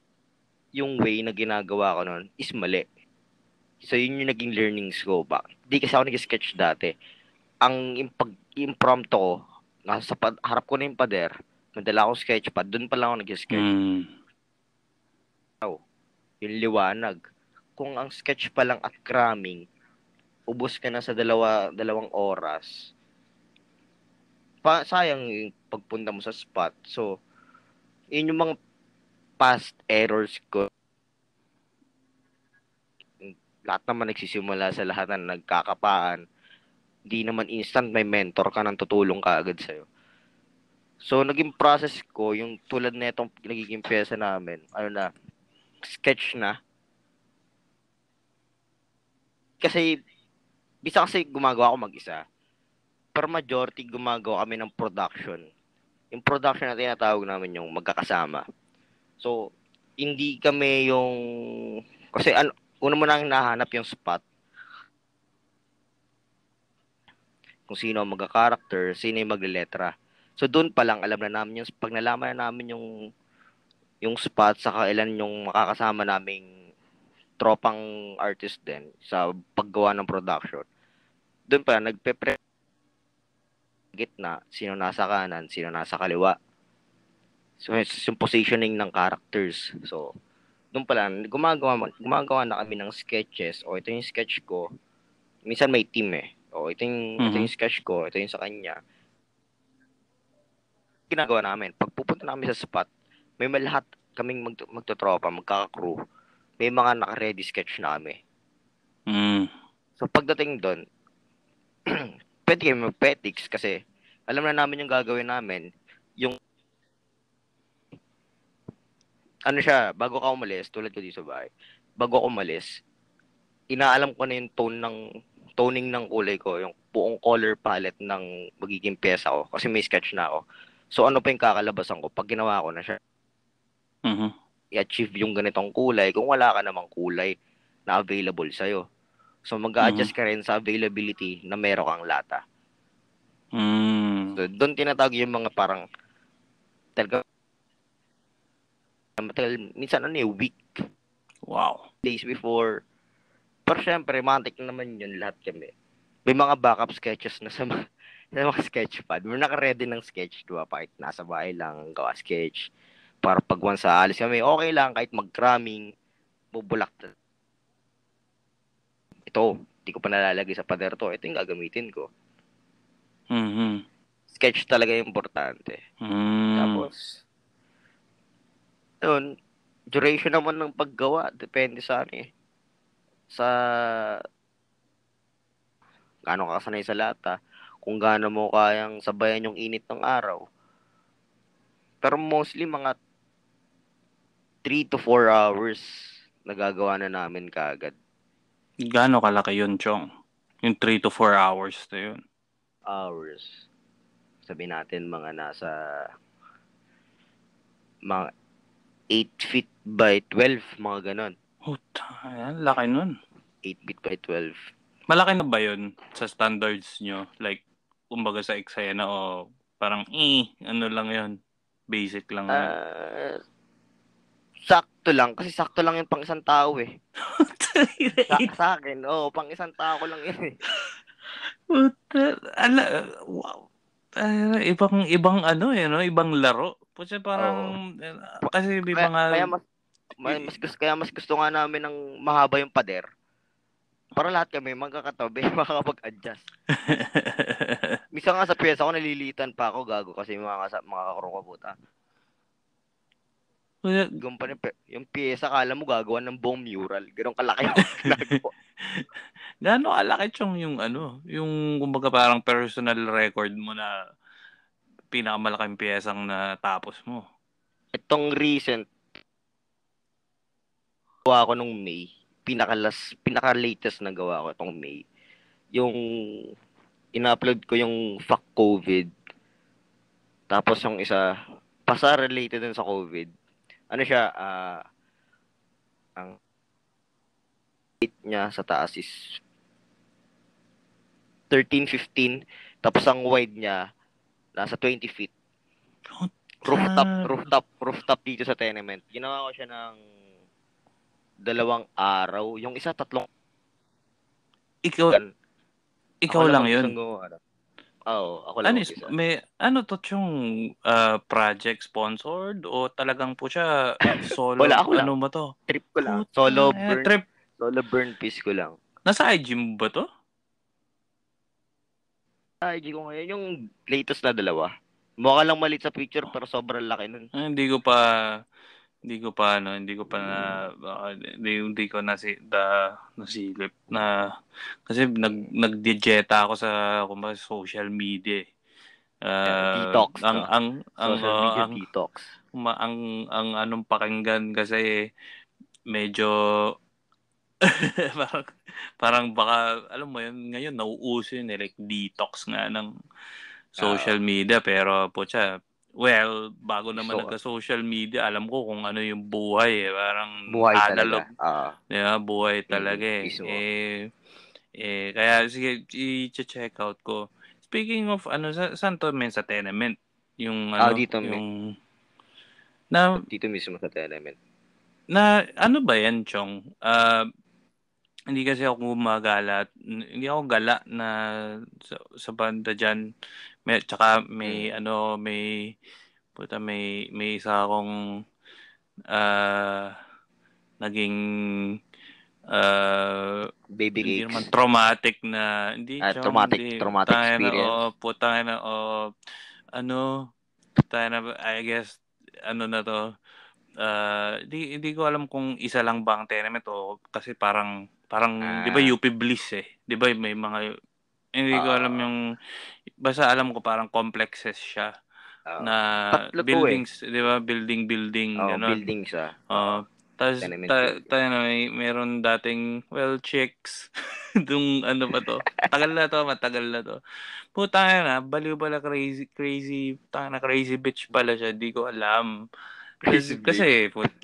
[SPEAKER 2] yung way na ginagawa ko noon is mali. So, yun yung naging learnings ko ba. Di kasi ako nag-sketch dati. Impromptu ko, harap ko na yung pader, nadala akong sketchpad, doon pa lang ako nag-sketch. Yung liwanag. Kung ang sketch pa lang at cramming, ubos ka na sa dalawang oras. Sayang yung pagpunta mo sa spot. So, yun yung mga past errors ko. Lahat naman nagsisimula sa lahat na nagkakapaan. Di naman instant may mentor ka nang tutulong ka agad sa'yo. So, naging process ko, yung tulad na itong nagiging pyesa namin, sketch na. Kasi, bisa kasi gumagawa ako mag-isa. Pero majority gumagawa kami ng production. Yung production na tinatawag namin yung magkakasama. So, hindi kami yung... Kasi una mo nang nahanap yung spot. Kung sino ang magka-character, sino yung magle-letra. So, doon pa lang alam na namin yung... Pag nalaman na namin yung spot, saka ilan yung makakasama naming tropang artist din sa paggawa ng production. Doon pa lang, gitna, sino nasa kanan, sino nasa kaliwa. So, yung positioning ng characters. So, doon pala, gumagawa na kami ng sketches. O, ito yung sketch ko. minsan may team eh. O, ito
[SPEAKER 1] Mhm.
[SPEAKER 2] yung sketch ko, ito yung sa kanya. Ginagawa namin, pag pupunta namin sa spot, may lahat kaming magtotropa, magkaka-crew. May mga naka-ready sketch na kami.
[SPEAKER 1] Mm.
[SPEAKER 2] So, pagdating doon, pwede kami mag-petics kasi alam na namin yung gagawin namin. Yung, ano siya, bago ka umalis, tulad ko dito sa bahay, bago ako umalis, inaalam ko na yung toning ng kulay ko, yung buong color palette ng magiging pyesa ko kasi may sketch na ako. So ano pa yung kakalabasan ko pag ginawa ko na siya,
[SPEAKER 1] Mhm.
[SPEAKER 2] i-achieve yung ganitong kulay kung wala ka namang kulay na available sa'yo. So
[SPEAKER 1] Mhm.
[SPEAKER 2] mag-a-adjust ka rin sa availability na meron kang lata.
[SPEAKER 1] Mm.
[SPEAKER 2] So doon tinatawag yung mga parang talaga matagal, minsan ano week,
[SPEAKER 1] Wow.
[SPEAKER 2] days before. Pero syempre, romantic na naman yun lahat kami. May mga backup sketches na sa sa mga sketchpad. We're naka-ready ng sketch, diba? Kahit nasa bahay lang, gawa sketch. Para pag once sa alis kami, okay lang, kahit mag-cramming, bubulak. Ito, di ko pa nalalagay sa pader to. Ito yung gagamitin ko.
[SPEAKER 1] Mhm.
[SPEAKER 2] Sketch talaga yung importante.
[SPEAKER 1] Mm.
[SPEAKER 2] Tapos, yun, duration naman ng paggawa, depende sa ano eh. Sa gaano ka sanay sa lata, kung gaano mo kayang sabayan yung init ng araw. Pero mostly mga 3 to 4 hours nagagawa na namin kaagad.
[SPEAKER 1] Gaano kalaki yun, Chong? Yung 3 to 4 hours na yun.
[SPEAKER 2] Hours. Sabihin natin mga nasa mga 8 feet by 12, mga ganon.
[SPEAKER 1] Puta, ayan, laki nun.
[SPEAKER 2] 8 feet by 12.
[SPEAKER 1] Malaki na ba yun sa standards nyo? Like, kumbaga sa eksena o parang, ano lang yun? Basic lang yun.
[SPEAKER 2] Ah, sakto lang. Kasi sakto lang yung pang isang tao eh. Sa akin, pang isang tao ko lang yun eh.
[SPEAKER 1] Puta, wow. Ibang ano no? Ibang laro. Puta parang,
[SPEAKER 2] Oo.
[SPEAKER 1] kasi may
[SPEAKER 2] Kaya,
[SPEAKER 1] mga,
[SPEAKER 2] kaya mas gusto nga namin ng mahaba yung pader. Para lahat kami magkakatabi, makakapag-adjust. Misa nga sa pyesa ko, nalilitan pa ako, gago, kasi mga kakrong ko puta. Gumpany, yung pyesa, kala mo gagawa ng buong mural. Ganun kalaki yung ginagawa.
[SPEAKER 1] Gaano kalaki yung ano, yung kumbaga parang personal record mo na pinakamalaking piyesang natapos mo.
[SPEAKER 2] Itong recent, gawa ko nung May. Pinaka-latest na gawa ko itong May. Yung in-upload ko yung fuck COVID. Tapos yung isa, pasa related din sa COVID. Ano siya, ang height niya sa taas is 13-15. Tapos ang wide niya, nasa 20 feet. Rooftop dito sa tenement. Ginawa ko siya ng 2 araw. Yung isa, 3.
[SPEAKER 1] Ikaw,
[SPEAKER 2] Ako
[SPEAKER 1] ikaw
[SPEAKER 2] lang
[SPEAKER 1] lang yun.
[SPEAKER 2] mag-isang gumawa. Oo, ako lang
[SPEAKER 1] Ano
[SPEAKER 2] mag-isa.
[SPEAKER 1] may ano to yung project sponsored o talagang po siya
[SPEAKER 2] Wala,
[SPEAKER 1] solo
[SPEAKER 2] ako lang.
[SPEAKER 1] ano ba to?
[SPEAKER 2] Trip ko lang.
[SPEAKER 1] Puta, trip.
[SPEAKER 2] Solo burn piece ko lang.
[SPEAKER 1] Nasa IG mo ba to?
[SPEAKER 2] IG ko ngayon yung latest na 2. Mukha lang malit sa picture pero sobrang laki nun.
[SPEAKER 1] Hindi ko pa na hindi ko nasilip na kasi nagdidieta ako sa kumbaga social media.
[SPEAKER 2] Detox, no? Social media
[SPEAKER 1] Ang
[SPEAKER 2] detox.
[SPEAKER 1] ang anong pakinggan kasi medyo parang, parang baka alam mo yun ngayon nauuso yun like detox nga ng social
[SPEAKER 2] Oo.
[SPEAKER 1] media pero putya well bago naman
[SPEAKER 2] Gusto ko.
[SPEAKER 1] nagka-social media alam ko kung ano yung buhay parang
[SPEAKER 2] Buhay talaga.
[SPEAKER 1] analog di ba buhay talaga
[SPEAKER 2] Mismo.
[SPEAKER 1] kaya sige i-check out ko speaking of ano saan to men sa tenement yung ano
[SPEAKER 2] Dito,
[SPEAKER 1] yung na
[SPEAKER 2] dito mismo sa tenement.
[SPEAKER 1] ano ba yan Chong hindi kasi ako gumagala hindi ako gala na sa banda diyan tsaka may
[SPEAKER 2] Mm.
[SPEAKER 1] ano may isa akong ah, naging
[SPEAKER 2] Baby
[SPEAKER 1] Hindi naman
[SPEAKER 2] cakes.
[SPEAKER 1] traumatic na, hindi, chong, hindi.
[SPEAKER 2] Traumatic
[SPEAKER 1] Tayo na,
[SPEAKER 2] experience.
[SPEAKER 1] putang na, ano, tayo na, I guess, ano na to, hindi ko alam kung isa lang ba ang tenement o kasi parang 'di ba
[SPEAKER 2] Ah,
[SPEAKER 1] UP Bliss eh. 'Di ba may mga hindi ko alam
[SPEAKER 2] ah,
[SPEAKER 1] yung basta alam ko parang complexes siya
[SPEAKER 2] ah.
[SPEAKER 1] na
[SPEAKER 2] Tatlo to eh.
[SPEAKER 1] buildings, 'di ba? Building
[SPEAKER 2] Oh,
[SPEAKER 1] gano'n.
[SPEAKER 2] building siya.
[SPEAKER 1] Oo. Tas
[SPEAKER 2] Tenement building.
[SPEAKER 1] tayo na meron dating well chicks dung ano ba 'to? Matagal na 'to. Putang ina, baliw pala crazy, tangina crazy bitch pala siya, 'di ko alam.
[SPEAKER 2] Crazy bitch.
[SPEAKER 1] Kasi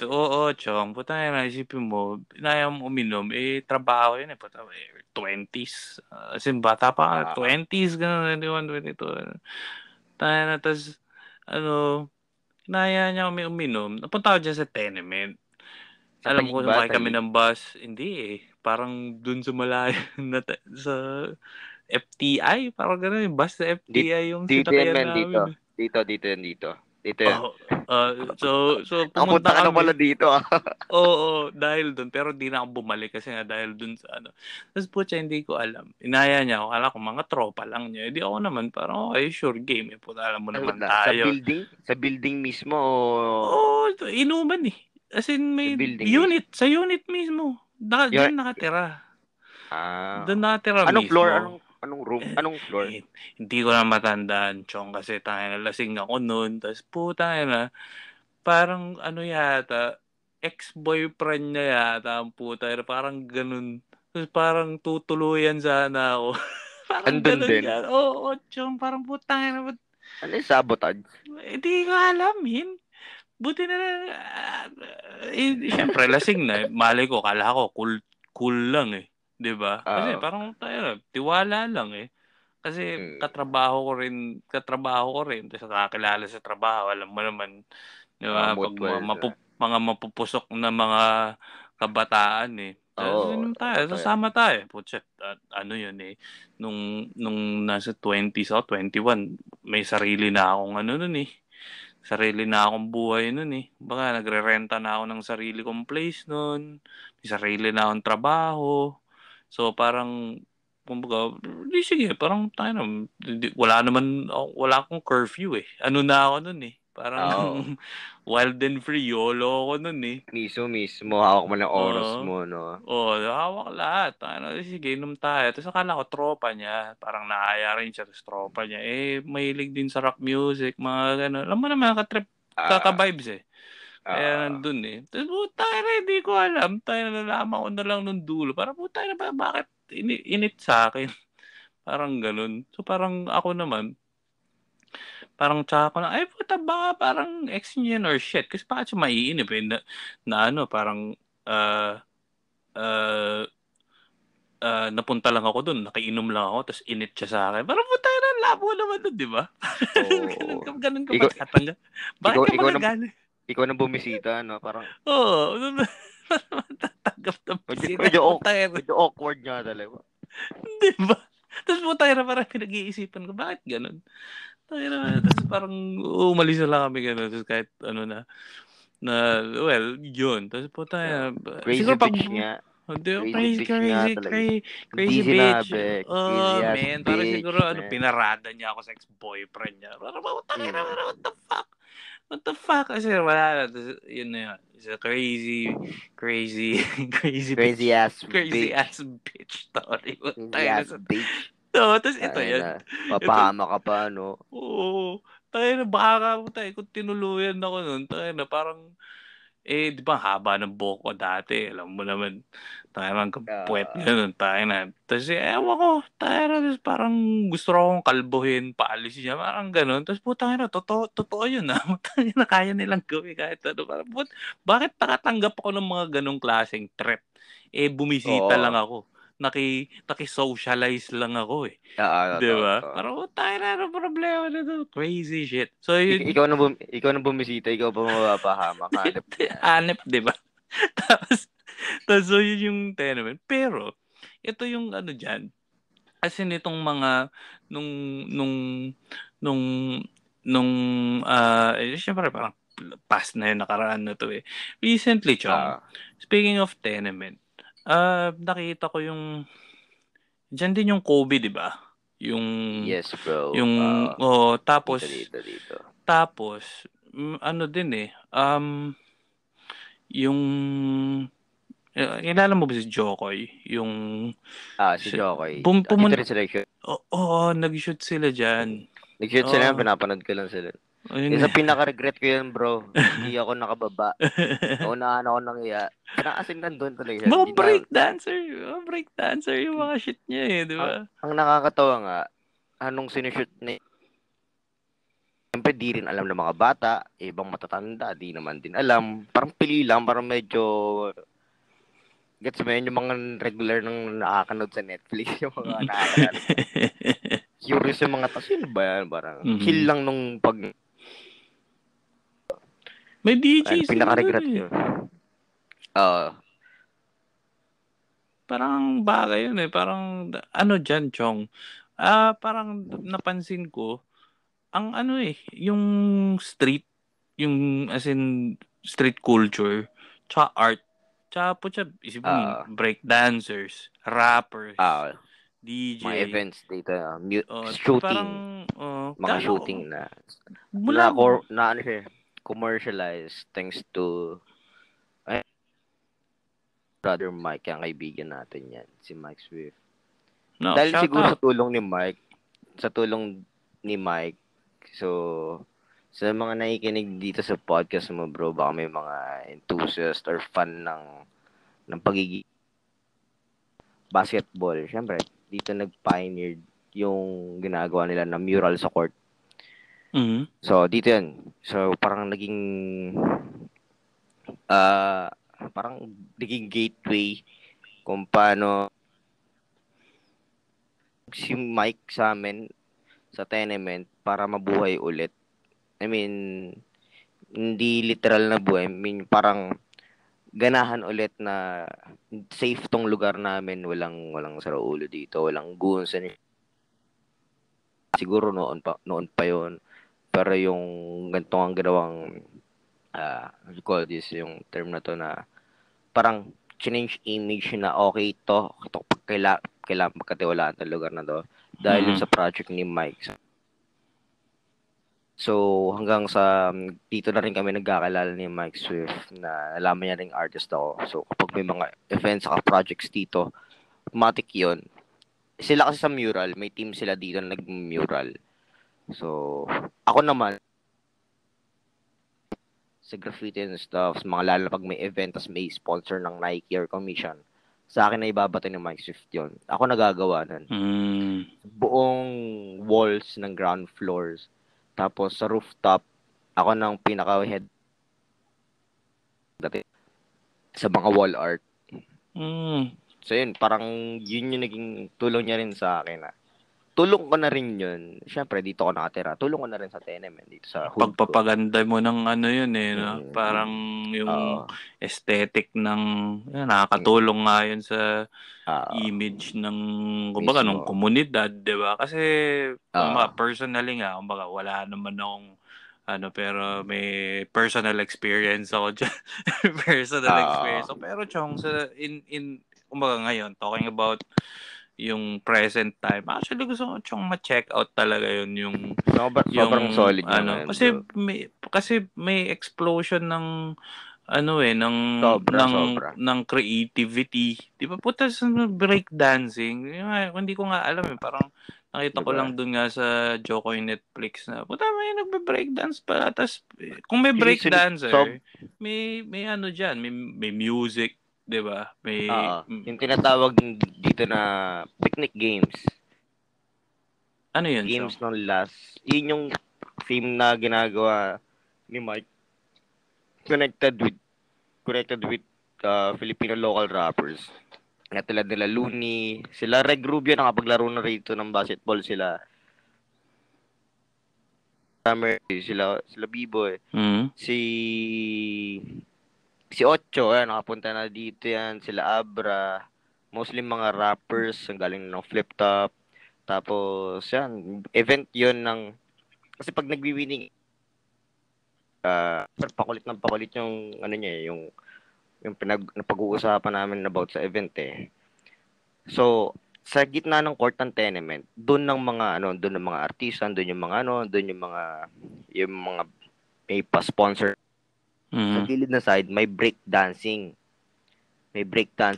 [SPEAKER 1] oo, chong, putang ina, isipin mo, inaya mong uminom, trabaho yun eh, puta, 20s. As in, bata pa ka,
[SPEAKER 2] Ah,
[SPEAKER 1] 20s, gano'n, 21, 22. Tayo na, tas, ano, inaya niya kami uminom. Napunta ako dyan sa tenement.
[SPEAKER 2] sa
[SPEAKER 1] Alam
[SPEAKER 2] Taguig
[SPEAKER 1] ko,
[SPEAKER 2] ba?
[SPEAKER 1] sumakay kami
[SPEAKER 2] Taguig.
[SPEAKER 1] ng bus. Hindi eh. Parang dun sa malayo sa FTI. Parang gano'n, yung bus sa
[SPEAKER 2] Dito,
[SPEAKER 1] FTI yung
[SPEAKER 2] dito yan,
[SPEAKER 1] sinakayan
[SPEAKER 2] man. Dito.
[SPEAKER 1] namin.
[SPEAKER 2] Dito yan, dito. Dito yan.
[SPEAKER 1] Oh, so
[SPEAKER 2] Nakapunta
[SPEAKER 1] pumunta
[SPEAKER 2] ka na pala
[SPEAKER 1] kami.
[SPEAKER 2] dito, ah.
[SPEAKER 1] Oo, dahil dun. Pero di na ako bumalik kasi nga dahil dun sa ano. Tapos putya, hindi ko alam. Inaya niya ako. Kala ko mga tropa lang niya. Di ako naman parang, okay, sure game. Puta, alam mo
[SPEAKER 2] Ano
[SPEAKER 1] naman
[SPEAKER 2] na? Sa
[SPEAKER 1] tayo.
[SPEAKER 2] building? Sa building mismo o
[SPEAKER 1] Oo, inuman eh. As in,
[SPEAKER 2] sa
[SPEAKER 1] may
[SPEAKER 2] building mismo?
[SPEAKER 1] unit. Sa unit mismo.
[SPEAKER 2] Yun,
[SPEAKER 1] Diyan nakatira. Doon
[SPEAKER 2] ah,
[SPEAKER 1] nakatira
[SPEAKER 2] anong floor?
[SPEAKER 1] mismo.
[SPEAKER 2] Anong room? Anong floor?
[SPEAKER 1] Hindi ko na matandaan, Chong, kasi tayo na lasing ako noon. Tapos puta na, parang ano yata, ex-boyfriend niya yata ang puta. Parang ganun. Tapos parang tutuluyan sana ako. Parang
[SPEAKER 2] Andun
[SPEAKER 1] ganun
[SPEAKER 2] din.
[SPEAKER 1] yan. Oo, Chong, parang puta na.
[SPEAKER 2] Ano yung sabotage?
[SPEAKER 1] Hindi ko alam, buti na lang, siyempre, lasing na. Malay ko, kala ko, cool lang eh. 'Di ba? Kasi
[SPEAKER 2] Ah,
[SPEAKER 1] parang tayo, tiwala lang eh. Kasi
[SPEAKER 2] mm,
[SPEAKER 1] katrabaho ko rin, tapos kakakilala sa trabaho, alam mo naman, 'di ba, pag
[SPEAKER 2] mutual na.
[SPEAKER 1] mga mapupusok na mga kabataan eh. Tapos
[SPEAKER 2] Oo,
[SPEAKER 1] tayo,
[SPEAKER 2] totoo yan.
[SPEAKER 1] sasama tayo. Putya, ano yun eh, nung nasa 20s ako, 21, may sarili na akong ano nun eh. Sarili na akong buhay nun eh. Baka nagrerenta na ako ng sarili kong place nun. May sarili na akong trabaho. So parang kumbaga, di sige, parang tayo na, wala akong curfew eh. Ano na ako nun eh. Parang
[SPEAKER 2] Oo.
[SPEAKER 1] wild and free, YOLO ako nun eh.
[SPEAKER 2] Mismo, hawak mo ng oras
[SPEAKER 1] Oo.
[SPEAKER 2] mo, no?
[SPEAKER 1] Hawak lahat. Ano, sige, inom tayo. Tapos akala ko tropa niya. Parang naaya rin siya. Tapos tropa niya. Mahilig din sa rock music, mga gano'n. Alam mo naman,
[SPEAKER 2] Ah,
[SPEAKER 1] kaka-vibes eh. Kaya
[SPEAKER 2] ah,
[SPEAKER 1] nandun eh. Tapos puta na, hindi ko alam. Tayo na nalaman ko na lang nung dulo. Parang puta na ba, bakit init sa akin? Parang ganun. So parang ako naman, parang tsaka ko na, ay puta baka parang ex niya yun or shit. Kasi bakit siya maiinip eh, na ano, parang, uh, uh, napunta lang ako dun, nakiinom lang ako, tapos init siya sa akin. Parang puta na, labo naman dun, di ba?
[SPEAKER 2] oo.
[SPEAKER 1] Ganun ka ba
[SPEAKER 2] Ikaw,
[SPEAKER 1] tatangga? Bakit ka
[SPEAKER 2] ikaw na,
[SPEAKER 1] magagalit?
[SPEAKER 2] ikaw na bumisita, no? Parang,
[SPEAKER 1] Oo, tatanggap ng bisita,
[SPEAKER 2] medyo,
[SPEAKER 1] puta na,
[SPEAKER 2] medyo awkward nga talaga.
[SPEAKER 1] di ba? Tapos puta na, parang pinag-iisipan ko, bakit ganun? Tapos parang umalis na lang kami gano'n. Tapos kahit ano well, yun. Tapos po
[SPEAKER 2] Yeah.
[SPEAKER 1] tayo,
[SPEAKER 2] Crazy
[SPEAKER 1] siguro pag,
[SPEAKER 2] bitch nga.
[SPEAKER 1] hindi,
[SPEAKER 2] Crazy bitch nga talaga. Hindi
[SPEAKER 1] crazy bitch.
[SPEAKER 2] sinabi. Crazy
[SPEAKER 1] Oh,
[SPEAKER 2] ass
[SPEAKER 1] man. Para
[SPEAKER 2] bitch,
[SPEAKER 1] siguro,
[SPEAKER 2] man.
[SPEAKER 1] pinarada niya ako sa ex-boyfriend niya. Para
[SPEAKER 2] Mm.
[SPEAKER 1] what the fuck? What the fuck? Kasi wala na. Tapos, yun na yun. It's a crazy, crazy
[SPEAKER 2] Crazy
[SPEAKER 1] bitch.
[SPEAKER 2] ass
[SPEAKER 1] Crazy
[SPEAKER 2] bitch.
[SPEAKER 1] ass bitch story.
[SPEAKER 2] Crazy
[SPEAKER 1] Tayo na
[SPEAKER 2] ass
[SPEAKER 1] sa,
[SPEAKER 2] bitch.
[SPEAKER 1] no, tapos ito
[SPEAKER 2] Ay
[SPEAKER 1] yan.
[SPEAKER 2] na.
[SPEAKER 1] Ito,
[SPEAKER 2] Papahama ka pa, no?
[SPEAKER 1] oo. Tayo na, baka mo tayo, kung tinuluyan ako nun, tayo na, parang, di ba, haba ng buhok ko dati, alam mo naman, tayo na, puwet
[SPEAKER 2] Ah,
[SPEAKER 1] ganun, tayo na. Tapos, ewan ko, tayo na, tapos parang gusto ko akong kalbuhin, paalis niya, parang ganun. Tapos, putang na, totoo yun, ah. Putang na, kaya nilang gawin kahit ano. Parang, bakit nakatanggap ako ng mga ganong klaseng threat? Bumisita lang
[SPEAKER 2] oo.
[SPEAKER 1] ako. Naki-socialize lang ako eh. Di ba?
[SPEAKER 2] Totoo.
[SPEAKER 1] Parang, tayo na, ano problema na to? Crazy shit. So, yun,
[SPEAKER 2] Ikaw na bumisita, ikaw pa mapapahamak. Hanap niyan.
[SPEAKER 1] hanep, di ba? tapos, so yun yung tenement. Pero, ito yung ano dyan, kasi nitong mga, nung, nung, nung, nung, syempre parang past na yun, nakaraan na to eh. Recently, Chong,
[SPEAKER 2] Ah,
[SPEAKER 1] speaking of tenement, Nakita ko yung diyan din yung Kobe, 'di ba? Yung
[SPEAKER 2] Yes, bro.
[SPEAKER 1] tapos
[SPEAKER 2] Dito.
[SPEAKER 1] ano din eh, yung kilala mo ba si Jokoy? Yung
[SPEAKER 2] Si Jokoy.
[SPEAKER 1] pum,
[SPEAKER 2] Dito
[SPEAKER 1] pumun
[SPEAKER 2] rin sila shoot.
[SPEAKER 1] nag-shoot sila diyan.
[SPEAKER 2] Nag-shoot sila yan,
[SPEAKER 1] Oo,
[SPEAKER 2] pinapanood ko lang sila.
[SPEAKER 1] ayun
[SPEAKER 2] Yung
[SPEAKER 1] nga.
[SPEAKER 2] sa pinaka-regret ko yan, bro. Hindi ako nakababa. Naunahan ako ng iya. Pinakasin nandun talaga siya.
[SPEAKER 1] Mga
[SPEAKER 2] Hindi na,
[SPEAKER 1] break dancer yung mga shit niya eh, di
[SPEAKER 2] ang,
[SPEAKER 1] ba?
[SPEAKER 2] ang nakakatawa nga, anong sinushoot ni siyempre di rin alam ng mga bata, ibang matatanda, di naman din alam. Parang pili lang, parang medyo, gets mo yun, yung mga regular nang nakakanood sa Netflix, yung mga nakakilala sa curious yung mga tas, yun ba yan? Parang chill
[SPEAKER 1] Mhm.
[SPEAKER 2] lang nung pag,
[SPEAKER 1] May DJ sila dun
[SPEAKER 2] pinaka-regret
[SPEAKER 1] eh.
[SPEAKER 2] ko. Ah,
[SPEAKER 1] Parang bagay yun eh. Parang ano dyan, Chong. Parang napansin ko, ang ano eh, yung street, yung as in street culture, tsaka art, tsaka po siya, isipin mo yung
[SPEAKER 2] ah,
[SPEAKER 1] break dancers, rappers,
[SPEAKER 2] ah,
[SPEAKER 1] DJ,
[SPEAKER 2] mga events dito,
[SPEAKER 1] parang,
[SPEAKER 2] shooting, mga
[SPEAKER 1] kano,
[SPEAKER 2] shooting na
[SPEAKER 1] mula,
[SPEAKER 2] na ano siya, commercialized thanks to ay, brother Mike, ang kaibigan natin yan, si Mike Swift.
[SPEAKER 1] no,
[SPEAKER 2] Dahil
[SPEAKER 1] shout
[SPEAKER 2] siguro
[SPEAKER 1] out.
[SPEAKER 2] sa tulong ni Mike, so sa mga nakikinig dito sa podcast mo, bro, baka may mga enthusiast or fan ng pagiging basketball. Siyempre, dito nag-pioneer yung ginagawa nila na mural sa court.
[SPEAKER 1] Mhm.
[SPEAKER 2] So, dito yan. So, ah parang naging gateway kung paano si Mike sa amin sa tenement para mabuhay ulit. I mean, hindi literal na buhay. I mean, parang ganahan ulit na safe tong lugar namin. Walang saraulo dito. Walang goons. Siguro noon pa yon. Pero yung ganito ang ginawang, what you call this, yung term na to na parang change image na okay to kailangan magkatiwalaan ng lugar na to dahil yun
[SPEAKER 1] Mhm.
[SPEAKER 2] sa project ni Mike. So, hanggang sa dito na rin kami nagkakilala ni Mike Swift na nalaman niya ring artist ako. So, kapag may mga events saka projects dito, automatic yun. Sila kasi sa mural, may team sila dito na nag-mural. So, ako naman, sa graffiti and stuff, mga lalo na pag may event, tas may sponsor ng Nike or commission, sa akin na ibabato ni Mike Swift yun. Ako nagagawa nun.
[SPEAKER 1] Mm.
[SPEAKER 2] Buong walls ng ground floors. Tapos sa rooftop, ako nang pinaka-head dati sa mga wall art.
[SPEAKER 1] Mm.
[SPEAKER 2] So yun, parang yun yung naging tulong niya rin sa akin. Tulong ko na rin yun. Siyempre, dito ako nakatira. Tulong ko na rin sa tenement dito sa hood ko.
[SPEAKER 1] Pagpapaganda mo ng ano yun eh, no?
[SPEAKER 2] Mm,
[SPEAKER 1] Parang yung
[SPEAKER 2] Oo.
[SPEAKER 1] aesthetic ng,
[SPEAKER 2] Mm,
[SPEAKER 1] nakakatulong nga yun sa
[SPEAKER 2] Oo.
[SPEAKER 1] image ng, kumbaga, ng
[SPEAKER 2] Mismo.
[SPEAKER 1] komunidad, di ba? Kasi,
[SPEAKER 2] Oo.
[SPEAKER 1] kumbaga, personally nga, kumbaga, wala naman akong, pero may personal experience ako dyan. Personal experience. So,
[SPEAKER 2] Oo.
[SPEAKER 1] pero, Chong, kumbaga ngayon, talking about yung present time. Actually, gusto ko siyang ma-check out talaga yun
[SPEAKER 2] Sobrang solid niya
[SPEAKER 1] ano
[SPEAKER 2] ngayon, bro.
[SPEAKER 1] kasi may explosion ng ano ng
[SPEAKER 2] Sobra, sobra.
[SPEAKER 1] creativity. 'Di ba puta sa break dancing? Hindi ko nga alam parang nakita ko
[SPEAKER 2] Diba?
[SPEAKER 1] lang dun nga sa Jokoy Netflix na puta may nagbe-break dance pala tas kung may break
[SPEAKER 2] Sinisunod,
[SPEAKER 1] dancer may ano diyan, may music, 'di ba?
[SPEAKER 2] Oo. Yung tinatawag dito na picnic games.
[SPEAKER 1] Ano yun, Chong?
[SPEAKER 2] Games ng last. Yun yung theme na ginagawa ni Mike. Connected with Filipino local rappers. Katulad nila Looney, sila Reg Rubio nakapaglaro na rito ng basketball sila. Summer, sila B-Boy.
[SPEAKER 1] Mm.
[SPEAKER 2] Si si Ocho, nakapunta na dito yan. Sila Abra. Mostly mga rappers ang galing ng Flip Top. Tapos, yan, event yon ng, kasi pag nagwi-winning, pakulit ng pakulit yung, ano niya, yung yung napag-uusapan namin about sa event eh. So, sa gitna ng court ng tenement, doon ng mga artisan, doon yung mga may pa-sponsor. Sa gilid na side, may break dancing. Sa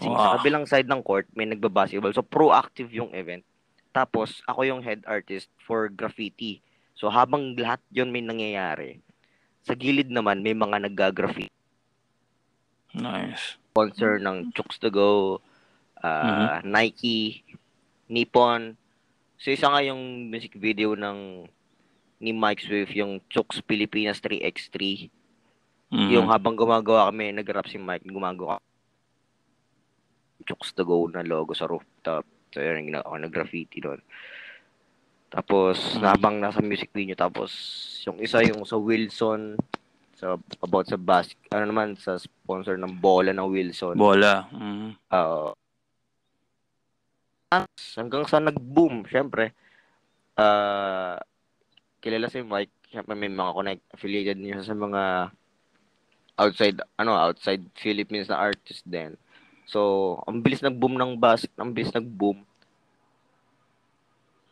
[SPEAKER 1] Wow.
[SPEAKER 2] kabilang side ng court, may nagba-basketball. So, proactive yung event. Tapos, ako yung head artist for graffiti. So, habang lahat yon may nangyayari, sa gilid naman, may mga nagga-graffiti.
[SPEAKER 1] Nice.
[SPEAKER 2] Sponsor ng Chooks to Go, Nike, Nippon. So, isa nga yung music video ni Mike Swift, yung Chooks Pilipinas 3x3. Yung habang gumagawa kami, nag-rap si Mike, gumagawa Chooks to Go na logo sa rooftop. So, yun, nag-graffiti doon. Tapos, habang nasa music video, tapos, yung isa yung sa Wilson, about sa sa sponsor ng bola ng Wilson.
[SPEAKER 1] Bola.
[SPEAKER 2] Hanggang sa nag-boom, syempre. Kilala si Mike, syempre may mga connect, affiliated niya sa mga outside Philippines na artist din. So, ang bilis nag-boom.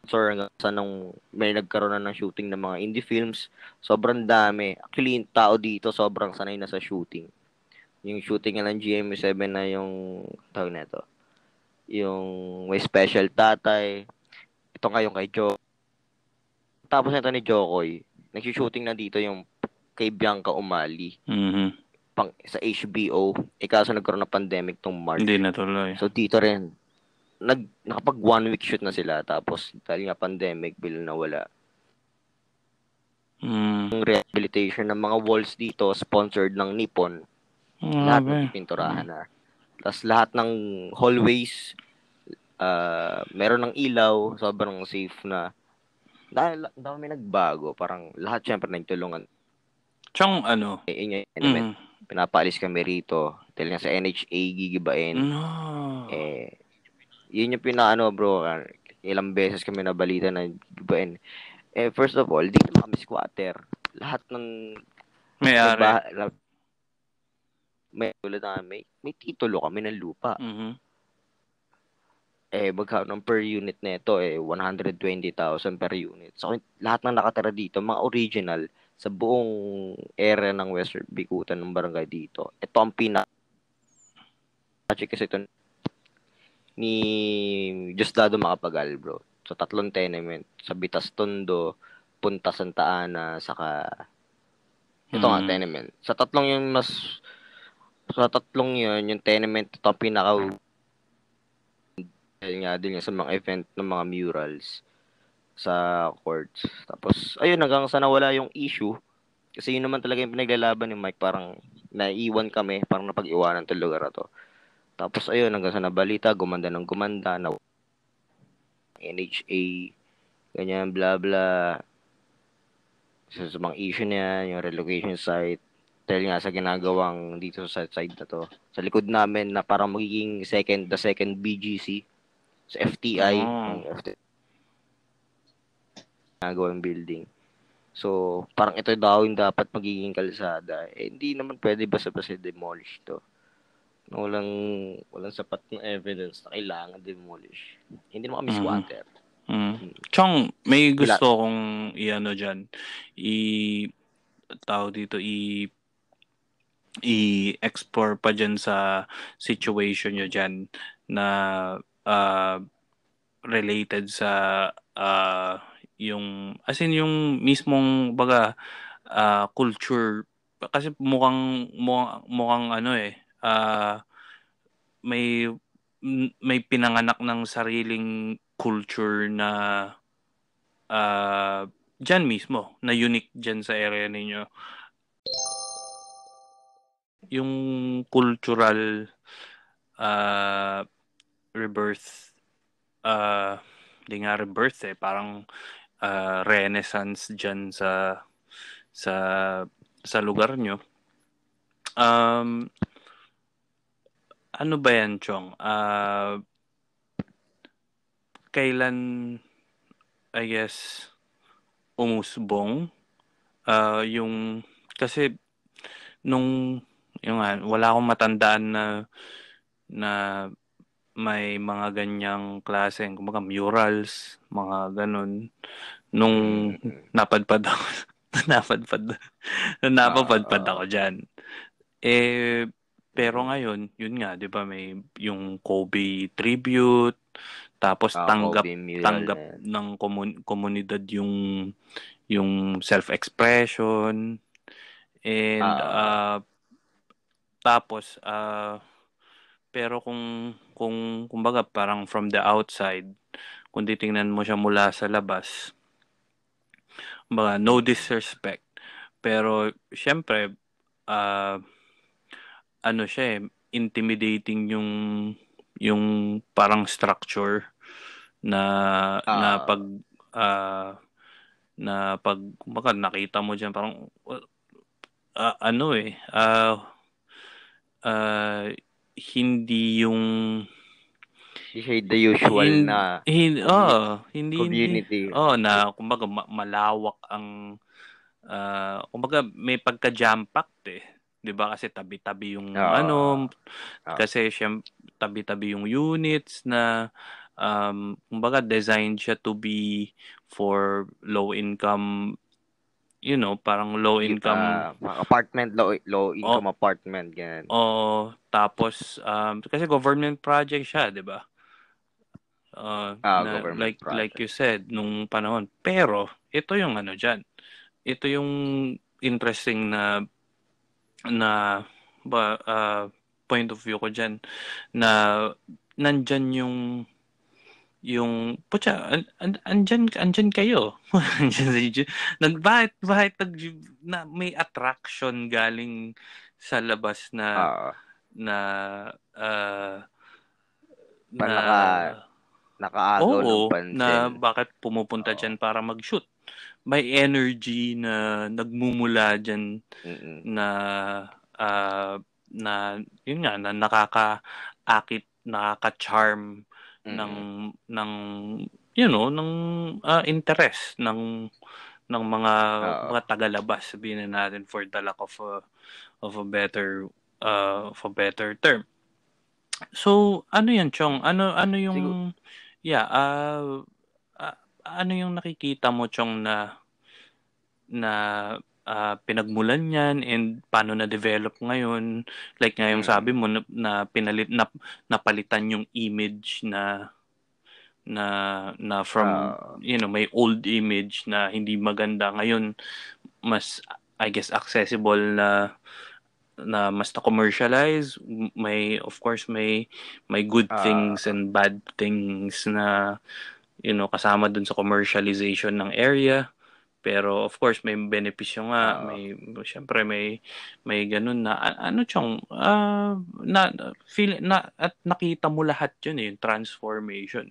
[SPEAKER 2] So, hanggang sa nung may nagkaroon na ng shooting ng mga indie films, sobrang dami. Actually, yung tao dito sobrang sanay na sa shooting. Yung shooting nga ng GMA7 na yung tawag na ito. Yung may special tatay. Ito nga yung kay Joe. Tapos nito ni Jokoy, nag-shooting na dito yung kay Bianca Umali. Sa HBO. Kaso nagkaroon ng pandemic tong March.
[SPEAKER 1] Hindi natuloy.
[SPEAKER 2] So dito rin, nakapag 1 week shoot na sila. Tapos dahil nga pandemic, bilang nawala. Yung rehabilitation ng mga walls dito, sponsored ng Nippon. Lahat napipinturahan na. Tapos lahat ng hallways, meron ng ilaw, sobrang safe na. Dahil dami nagbago, parang lahat syempre nagtulungan.
[SPEAKER 1] Tsang
[SPEAKER 2] pinapaalis kami rito. Dahil nga sa NHA gigibain. Yun yung bro, ilang beses kami nabalita na gigibain. First of all, dito kami squatter. Lahat ng
[SPEAKER 1] may-ari.
[SPEAKER 2] May titulo kami ng lupa. Magkano per unit nito 120,000 per unit. So lahat ng nakatira dito, mga original sa buong area ng Western Bikutan ng barangay dito. Ito ang kasi ito ni Diosdado Macapagal, bro. So 3 tenement sa Bitas Tondo, Punta Santa Ana, saka ito nga tenement. Sa tatlong yun, yung tenement ito ang pinaka din sa mga event ng mga murals sa courts. Tapos, ayun, hanggang sa nawala yung issue. Kasi yun naman talaga yung pinaglalaban ni Mike. Parang naiiwan kami. Parang napag-iwanan itong lugar na to. Tapos, ayun, hanggang sa nabalita, gumanda na NHA, ganyan, bla bla. So, sa mga issue niya, yung relocation site. Dahil nga sa ginagawang dito sa side na to. Sa likod namin na parang magiging the second BGC. Sa FTI, yung FTI nagawang building. So, parang ito daw yung dapat magiging kalsada. Hindi naman pwede basta-basta demolish to. Walang sapat na evidence na kailangan demolish. Hindi naman kami squatter.
[SPEAKER 1] Chong, may gusto kong dyan. I-explore pa dyan sa situation nyo dyan na related sa yung yung mismong culture kasi mukhang may pinanganak ng sariling culture na dyan mismo na unique dyan sa area ninyo. Yung cultural rebirth hindi nga rebirth parang renaissance dyan sa lugar nyo. Ano ba yan, Chong? Kailan, I guess, umusbong? Kasi nung Yung nga, wala akong matandaan na may mga ganyang klase, kumbaga murals, mga ganun. Nung
[SPEAKER 2] Mm.
[SPEAKER 1] napadpad ako, napadpad, napapadpad
[SPEAKER 2] Oo.
[SPEAKER 1] ako dyan. Eh, pero ngayon, yun nga, di ba, may yung Kobe tribute, tapos tanggap
[SPEAKER 2] Kobe mural na
[SPEAKER 1] tanggap
[SPEAKER 2] yan.
[SPEAKER 1] ng komunidad yung self-expression, and
[SPEAKER 2] Oo.
[SPEAKER 1] tapos pero kung kumbaga parang from the outside, kung titingnan mo siya mula sa labas, kumbaga no
[SPEAKER 2] Mm.
[SPEAKER 1] disrespect, pero syempre ah ano siya intimidating yung parang structure na na pag
[SPEAKER 2] Oo.
[SPEAKER 1] ah, na pag kumbaga nakita mo diyan parang ano ah, hindi yung
[SPEAKER 2] Di siya the usual na
[SPEAKER 1] hindi
[SPEAKER 2] community.
[SPEAKER 1] na kumbaga malawak ang kumbaga may pagka-jam packed 'di ba kasi tabi-tabi yung
[SPEAKER 2] Oo. Ah,
[SPEAKER 1] kasi tabi-tabi yung units na kumbaga designed siya to be for low income, parang low income.
[SPEAKER 2] apartment, low
[SPEAKER 1] O
[SPEAKER 2] income apartment, ganyan.
[SPEAKER 1] o tapos kasi government project siya, 'di ba? Na
[SPEAKER 2] Government
[SPEAKER 1] like
[SPEAKER 2] project.
[SPEAKER 1] you said nung panahon. Pero ito yung ano diyan. Ito yung interesting na point of view ko diyan na nandyan yung putya andyan kayo. Andyan si bakit na may attraction galing sa labas
[SPEAKER 2] Ah,
[SPEAKER 1] na uh,
[SPEAKER 2] pa
[SPEAKER 1] na
[SPEAKER 2] nakaagaw ng
[SPEAKER 1] oo,
[SPEAKER 2] pansin.
[SPEAKER 1] na bakit pumupunta
[SPEAKER 2] Oo.
[SPEAKER 1] diyan para mag-shoot. May energy na nagmumula diyan
[SPEAKER 2] Mm.
[SPEAKER 1] na ah, na yun nga na nakakaakit, nakaka-charm ng
[SPEAKER 2] Mm.
[SPEAKER 1] ng ng interest ng
[SPEAKER 2] Oo.
[SPEAKER 1] mga tagalabas, sabihin na natin for the lack of a better term. So, ano 'yan, Chong? Ano
[SPEAKER 2] Siguro,
[SPEAKER 1] yung yeah, ano yung nakikita mo, Chong, na pinagmulan niyan and paano na-develop ngayon? Like ngayong sabi
[SPEAKER 2] mm.
[SPEAKER 1] mo na napalitan yung image na from
[SPEAKER 2] Ah,
[SPEAKER 1] may old image na hindi maganda ngayon, mas I guess accessible na mas na commercialize, may of course may good things
[SPEAKER 2] ah,
[SPEAKER 1] and bad things na kasama dun sa commercialization ng area. Pero of course may benepisyo nga,
[SPEAKER 2] ah,
[SPEAKER 1] syempre may ganun na ano chong na feel na at nakita mo lahat yun yung transformation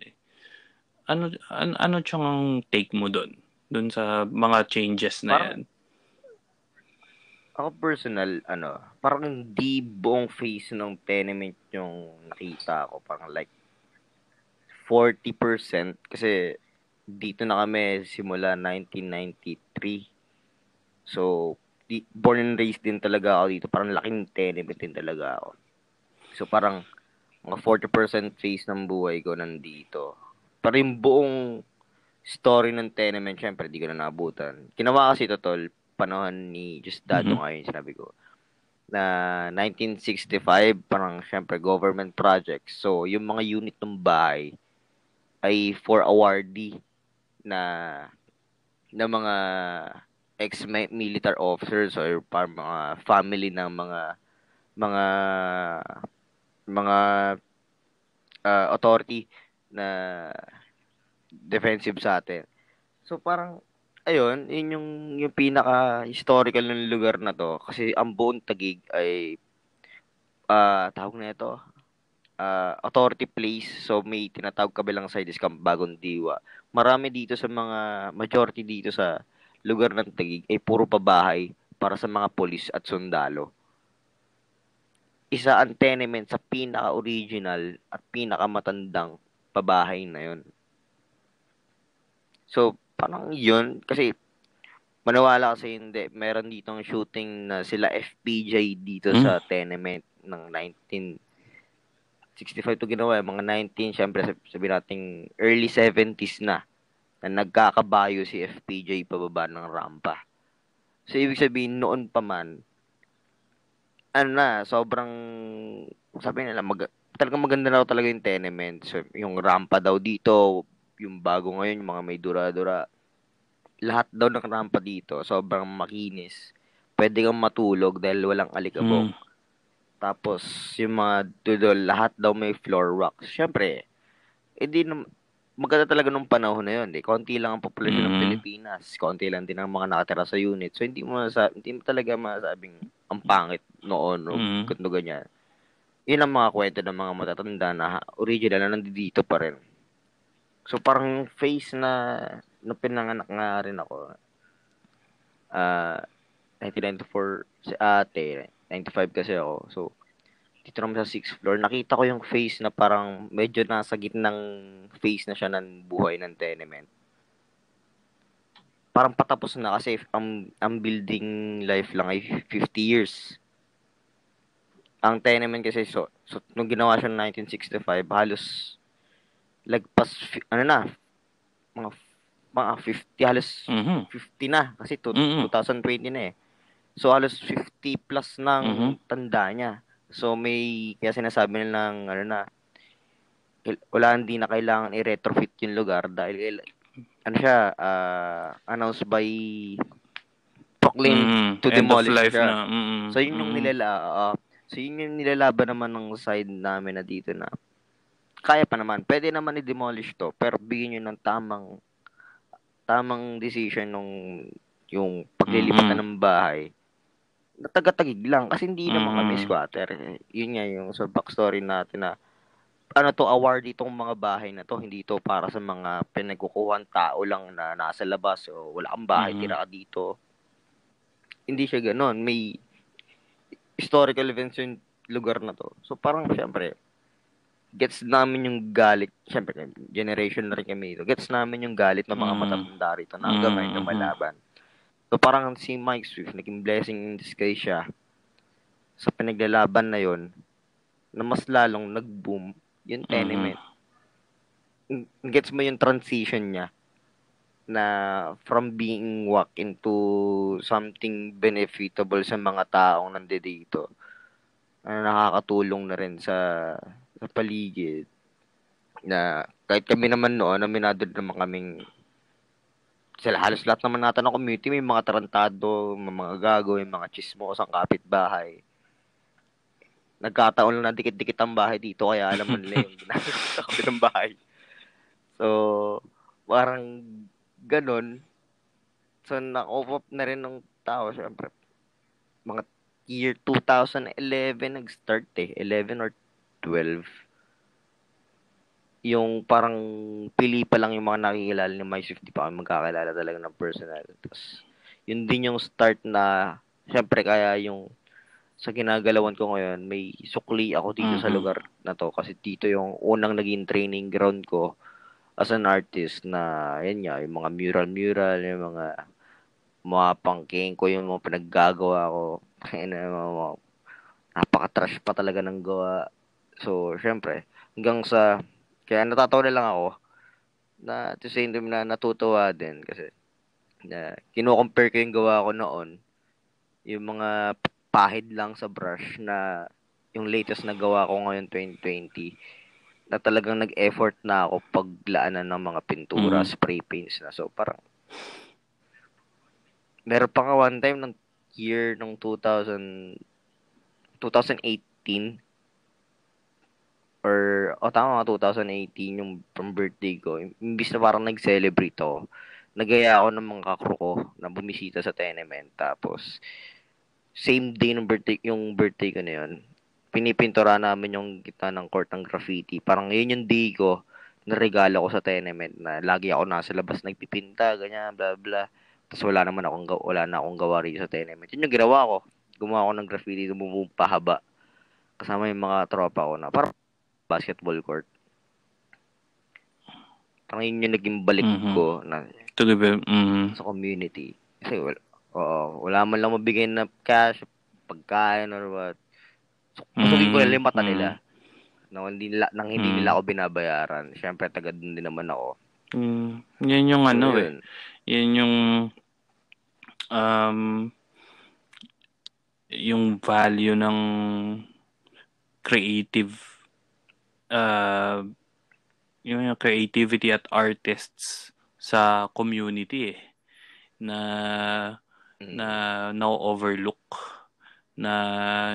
[SPEAKER 1] ano chong ang take mo doon sa mga changes na yan?
[SPEAKER 2] parang ako personal, parang hindi buong face ng Tenement yung nakita ko. Parang like 40% kasi dito na kami simula 1993. So, born and raised din talaga ako dito. Parang laking Tenement din talaga ako. So, parang mga 40% face ng buhay ko nandito. Pero yung buong story ng Tenement, syempre, di ko na naabutan. Kinawa kasi ito, tol, panahon ni Just
[SPEAKER 1] Mhm.
[SPEAKER 2] Dado ngayon, sinabi ko, na 1965, parang syempre government project. So, yung mga unit ng bahay ay for awardee na mga ex-military officers or parang mga family ng mga mga authority na defensive sa atin. So parang ayun, yun yung pinaka historical ng lugar na to kasi ang buong Taguig ay tawag na ito authority place. So may tinatawag kabilang side is Bagong Diwa. Marami dito sa mga majority dito sa lugar ng Taguig ay puro pabahay para sa mga polis at sundalo. Isa ang tenement sa pinaka-original at pinaka-matandang pabahay na yun. So, parang yun, kasi Maniwala kasi hindi. Meron ditong shooting na sila FPJ dito
[SPEAKER 1] Mm.
[SPEAKER 2] sa Tenement ng 1965 to ginawa. Mga 19, syempre sabi nating early 70s na nagkakabayo si FPJ pababa ng rampa. So, ibig sabihin, noon pa man, sobrang, sabi nila, talagang maganda na talaga yung Tenement. So, yung rampa daw dito, yung bago ngayon, yung mga may dura-dura, lahat daw ng rampa dito, sobrang makinis. Pwede kang matulog dahil walang alikabok.
[SPEAKER 1] Mm.
[SPEAKER 2] Tapos, yung mga dudol, lahat daw may floor wax. Siyempre, di maganda talaga nung panahon na yun. Konti lang ang populasyon ng
[SPEAKER 1] Mm.
[SPEAKER 2] Pilipinas. Konti lang din ang mga nakatira sa unit. So, hindi mo talaga masabing ang pangit noon o
[SPEAKER 1] Mm.
[SPEAKER 2] ganito ganyan. Yun ang mga kwento ng mga matatanda na original na nandito pa rin. So, parang face na pinanganak nga rin ako. 1994 si ate, 95 kasi ako. So, dito naman sa 6th floor, nakita ko yung face na parang medyo nasa gitnang face na siya ng buhay ng Tenement. Parang patapos na kasi ang building life lang ay 50 years. Ang Tenement kasi, so nung ginawa siya noong 1965, halos lagpas, mga, mga 50, halos
[SPEAKER 1] Mhm.
[SPEAKER 2] 50 na. Kasi
[SPEAKER 1] Mm.
[SPEAKER 2] 2020 na eh. So, halos 50 plus ng
[SPEAKER 1] Mhm.
[SPEAKER 2] tanda niya. So, kaya sinasabi nilang, wala hindi na kailangan i-retrofit yung lugar dahil, announced by, proclaimed
[SPEAKER 1] Mm.
[SPEAKER 2] to
[SPEAKER 1] End of
[SPEAKER 2] demolish na
[SPEAKER 1] life
[SPEAKER 2] siya.
[SPEAKER 1] na. Mm.
[SPEAKER 2] So,
[SPEAKER 1] Mm.
[SPEAKER 2] so, yun yung nilalaban naman ng side namin na dito na, kaya pa naman, pwede naman i-demolish to, pero bigyan nyo ng tamang decision yung paglilipatan
[SPEAKER 1] Mm.
[SPEAKER 2] ng bahay na taga-tagig lang kasi hindi naman kami
[SPEAKER 1] Mm.
[SPEAKER 2] squatter. Yun nga yung sa backstory natin na award itong mga bahay na to, hindi to para sa mga pinagkukuhan tao lang na nasa labas o wala kang bahay,
[SPEAKER 1] Mm.
[SPEAKER 2] tira ka dito. Hindi siya ganoon. May historical events yung lugar na to. So parang syempre, gets namin yung galit. Syempre, generation na rin kami dito. Gets namin yung galit ng mga
[SPEAKER 1] Mm.
[SPEAKER 2] matatanda rito na hanggang ngayon
[SPEAKER 1] Mm.
[SPEAKER 2] lumalaban. So parang si Mike Swift, naging blessing in disguise siya sa pinaglalaban na yon na mas lalong nag-boom yung
[SPEAKER 1] Mm.
[SPEAKER 2] Tenement. Gets mo yung transition niya na from being walk into something benefitable sa mga taong nandito na nakakatulong na rin sa paligid na kahit kami naman noon aminado naman kaming sila halos lahat naman natin ng community may mga tarantado, may mga gago, may mga chismos ang kapitbahay. Nagkataon lang na dikit-dikit ang bahay dito kaya alam mo nila yung ginagawa sa kabilang bahay. So, parang ganun. So, na-off na rin ng tao, syempre. Mga year 2011 nag-start eh. 11 or 12. Yung parang pili pa lang yung mga nakikilala ni My Swift. Di pa kami magkakilala talaga ng personal. Tapos, yun din yung start na, syempre, kaya yung sa ginagalawan ko ngayon, may sukli ako dito sa
[SPEAKER 1] Mhm.
[SPEAKER 2] lugar na to. Kasi dito yung unang naging training ground ko as an artist na, yun nga, yung mga mural-mural, yung mga pangking ko, yung mga pinaggagawa ko. Kaya na, napaka-trash pa talaga ng gawa. So, syempre, kaya natatawa na lang ako na at the same time na natutuwa din kasi na kino-compare ko yung gawa ko noon, yung mga pahid lang sa brush na yung latest na gawa ko ngayon 2020 na talagang nag-effort na ako paglaanan ng mga pintura,
[SPEAKER 1] Mhm.
[SPEAKER 2] spray paints na. So, parang meron pa nga one time ng year ng 2018 tama nga 2018 yung from birthday ko. Imbis na parang nag-celebrate ako, nagaya ako ng mga kakro ko na bumisita sa Tenement. Tapos, same day ng birthday ko na yun, pinipintura namin yung gitna ng court ng graffiti. Parang yun yung day ko na regalo ko sa Tenement na lagi ako nasa labas nagpipinta, ganyan, bla bla. Tapos wala na akong gawa rito sa Tenement. Yun yung ginawa ko. Gumawa ako ng graffiti, pahaba. Kasama yung mga tropa ko na parang basketball court. Parang yun yung naging balik
[SPEAKER 1] Mhm.
[SPEAKER 2] ko na
[SPEAKER 1] To the mhm.
[SPEAKER 2] sa community. Kasi wala man lang mabigay na cash, pagkain or what. So, kusugin ko lang yung mata
[SPEAKER 1] mm,
[SPEAKER 2] nila nang hindi nila
[SPEAKER 1] mm,
[SPEAKER 2] ako binabayaran. Siyempre, taga doon din naman ako.
[SPEAKER 1] Yun yung
[SPEAKER 2] So,
[SPEAKER 1] ano eh.
[SPEAKER 2] yun.
[SPEAKER 1] Yun um, yung value ng creative uh, yung creativity at artists sa community eh na na
[SPEAKER 2] Mm.
[SPEAKER 1] na-overlook na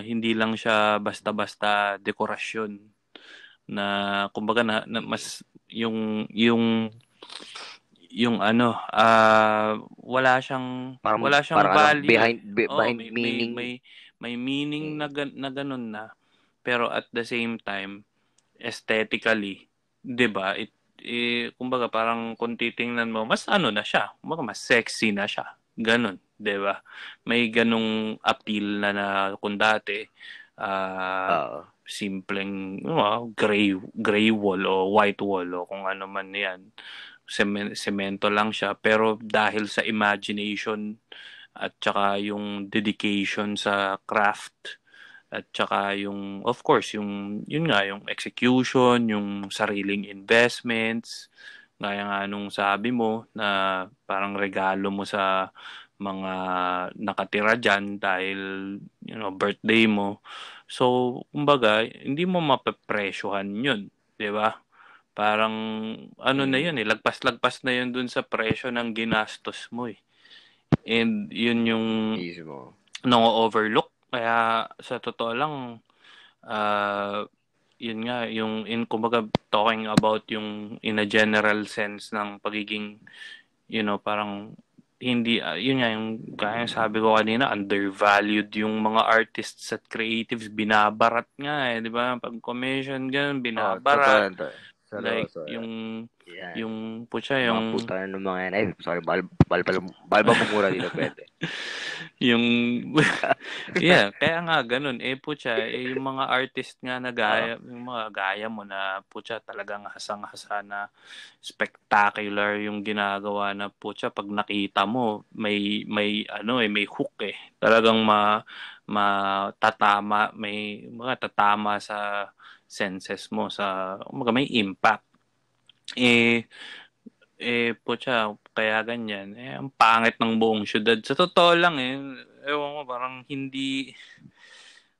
[SPEAKER 1] hindi lang siya basta-basta dekorasyon na kumbaga na
[SPEAKER 2] Mm.
[SPEAKER 1] mas yung ano wala siyang
[SPEAKER 2] Parang ano,
[SPEAKER 1] value eh. Oh,
[SPEAKER 2] behind meaning.
[SPEAKER 1] may meaning
[SPEAKER 2] Mm.
[SPEAKER 1] na ganun na pero at the same time aesthetically 'di ba kumbaga parang kung titingnan mo mas ano na siya kumbaga mas sexy na siya ganun 'di ba may ganung appeal na kung dati ah
[SPEAKER 2] Oo.
[SPEAKER 1] simpleng gray wall o white wall o kung ano man 'yan semento lang siya pero dahil sa imagination at saka yung dedication sa craft at saka yung of course yun nga yung execution yung sariling investments gaya nga nung sabi mo na parang regalo mo sa mga nakatira dyan dahil birthday mo so kumbaga hindi mo mapepresyohan yun di ba parang ano na yun
[SPEAKER 2] Mm.
[SPEAKER 1] lagpas-lagpas na yun dun sa presyo ng ginastos mo and yun yung
[SPEAKER 2] Mismo.
[SPEAKER 1] no-overlook kaya sa totoo lang ah yun nga yung kumbaga talking about yung in a general sense ng pagiging parang hindi yun nga yung kaya sabi ko kanina undervalued yung mga artists at creatives binabarat nga di ba pag commission ganun
[SPEAKER 2] Totoo
[SPEAKER 1] binabarat
[SPEAKER 2] yan to.
[SPEAKER 1] like
[SPEAKER 2] Seryoso yan. Yan.
[SPEAKER 1] putya
[SPEAKER 2] Mga
[SPEAKER 1] yung
[SPEAKER 2] puta ng mga yan. Ay, sorry, bal ba mumura dito pwede?
[SPEAKER 1] yung yeah, kaya nga ganun putya yung mga artist nga na
[SPEAKER 2] Oo.
[SPEAKER 1] gaya yung mga gaya mo na putya talagang hasang-hasa na spectacular yung ginagawa na putya pag nakita mo may ano may hook talagang matatama may mga tatama sa senses mo sa may impact eh putya, kaya ganyan. Ang pangit ng buong syudad. Sa totoo lang ewan ko, parang hindi,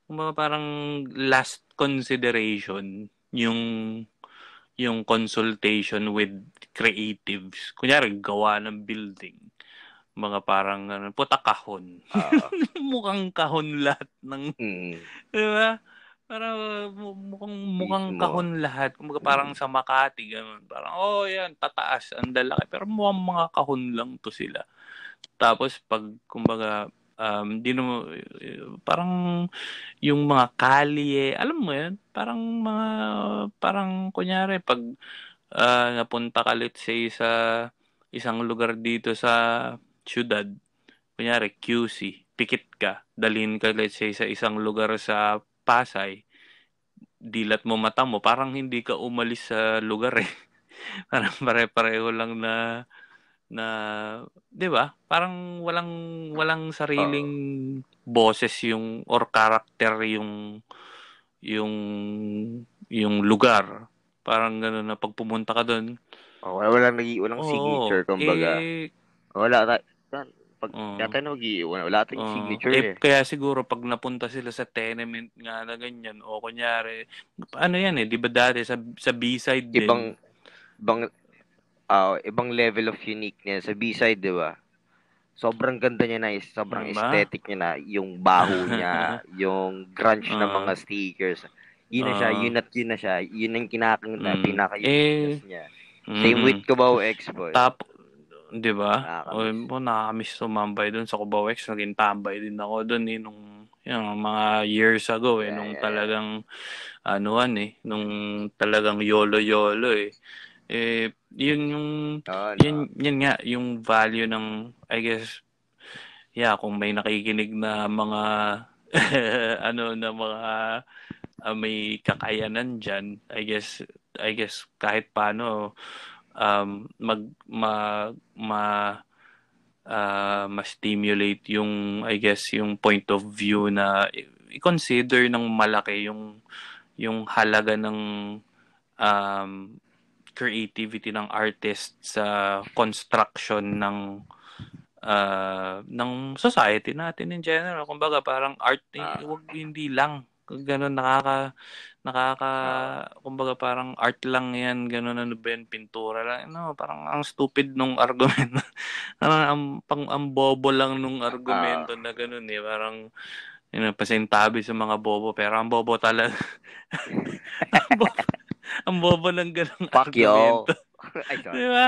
[SPEAKER 1] kumbaga parang last consideration yung consultation with creatives. Kunyari, gawa ng building. Mga parang, puta kahon.
[SPEAKER 2] Oo.
[SPEAKER 1] Mukhang kahon lahat ng,
[SPEAKER 2] Mm.
[SPEAKER 1] di ba? Parang mukhang
[SPEAKER 2] Mismo.
[SPEAKER 1] kahon lahat. Kumbaga parang sa Makati, ganun. Parang, oh yan, tataas, ang lalaki. Pero mukhang mga kahon lang to sila. Tapos pag kumbaga di mo parang yung mga kalye, alam mo 'yun, parang kunyari pag napunta ka let's say sa isang lugar dito sa siyudad, kunyari QC, pikit ka, dalhin ka let's say sa isang lugar sa Pasay, dilat mo mata mo, parang hindi ka umalis sa lugar Parang pare-pareho lang na 'di ba? Parang walang walang sariling
[SPEAKER 2] Oo.
[SPEAKER 1] boses yung or character yung lugar. Parang gano'n na pag pumunta ka do'n,
[SPEAKER 2] Walang
[SPEAKER 1] oo,
[SPEAKER 2] signature, kumbaga. Wala ta yan, pag
[SPEAKER 1] oo,
[SPEAKER 2] tinatanong wala tayong signature eh.
[SPEAKER 1] kaya siguro pag napunta sila sa tenement nga na ganyan o kunyari ano 'yan 'di ba dati sa B-side din,
[SPEAKER 2] Ibang ibang ibang level of uniqueness sa B-side, 'di ba? Sobrang ganda niya na, sobrang
[SPEAKER 1] 'di ba?
[SPEAKER 2] aesthetic niya na, yung baho niya, yung grunge na
[SPEAKER 1] Oo,
[SPEAKER 2] mga stickers. Yun na siya,
[SPEAKER 1] oo,
[SPEAKER 2] yun na siya, yun ang kinakanta,
[SPEAKER 1] eh,
[SPEAKER 2] pinaka-uniqueness niya. Same with
[SPEAKER 1] mm.
[SPEAKER 2] Cubao Expo.
[SPEAKER 1] Tap 'Di ba? O
[SPEAKER 2] Nakakamiss.
[SPEAKER 1] nakakamiss tumambay doon sa Cubao X, naging tambay din ako doon nung mga years ago
[SPEAKER 2] Yeah,
[SPEAKER 1] nung
[SPEAKER 2] yeah, yeah.
[SPEAKER 1] talagang anuan nung talagang YOLO yun
[SPEAKER 2] No.
[SPEAKER 1] yun nga yung value ng I guess yeah kung may nakikinig na mga ano na mga may kakayanan diyan I guess kahit paano mag ma ma ma-stimulate yung, I guess, yung point of view na i-consider ng malaki yung halaga ng um, creativity ng artist sa construction ng society natin in general. Kumbaga parang art
[SPEAKER 2] Ah,
[SPEAKER 1] wag hindi lang ganun nakaka
[SPEAKER 2] ah,
[SPEAKER 1] kumbaga parang art lang yan ganun ano ba yan pintura lang no parang ang stupid nung argumento parang ang bobo lang nung
[SPEAKER 2] ah,
[SPEAKER 1] argumento na ganun eh parang pasintabi sa mga bobo pero ang bobo talaga ang bobo, ang bobo ng ganung
[SPEAKER 2] fuck
[SPEAKER 1] argumento.
[SPEAKER 2] you. Ay,
[SPEAKER 1] Di
[SPEAKER 2] sorry.
[SPEAKER 1] ba?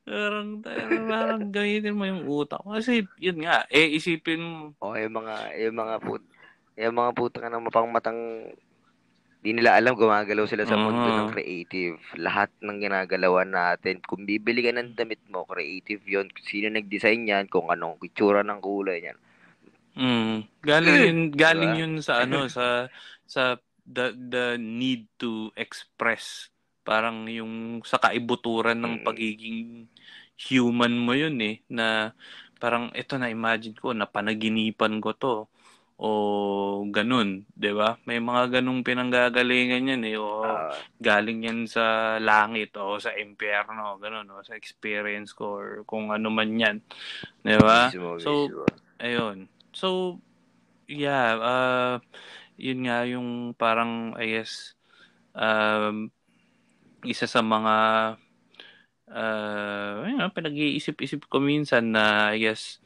[SPEAKER 1] Parang gamitin mo yung utak mo. Kasi, yun nga, isipin mo,
[SPEAKER 2] O, yung mga putang na mapangmatang di nila alam gumagalaw sila sa mundo ng
[SPEAKER 1] uh,
[SPEAKER 2] creative. Lahat ng ginagalawan natin, kung bibili ka ng damit mo, creative yon. Sino nag-design yan, kung anong itsura ng kulay niyan.
[SPEAKER 1] galing
[SPEAKER 2] Diba?
[SPEAKER 1] yun sa sa the need to express. Parang yung sa kaibuturan ng
[SPEAKER 2] Mm.
[SPEAKER 1] pagiging human mo yun eh, na parang ito na imagine ko, na panaginipan ko to. O ganun, 'di ba? May mga ganung pinanggagalingan 'yan eh. O
[SPEAKER 2] Ah,
[SPEAKER 1] galing 'yan sa langit o sa impyerno, ganun o sa experience ko or kung ano man 'yan, 'di ba?
[SPEAKER 2] mismo,
[SPEAKER 1] So,
[SPEAKER 2] mismo.
[SPEAKER 1] ayun. So, yeah, 'yun nga yung parang I guess isa sa mga pinag-iisip-isip ko minsan na I guess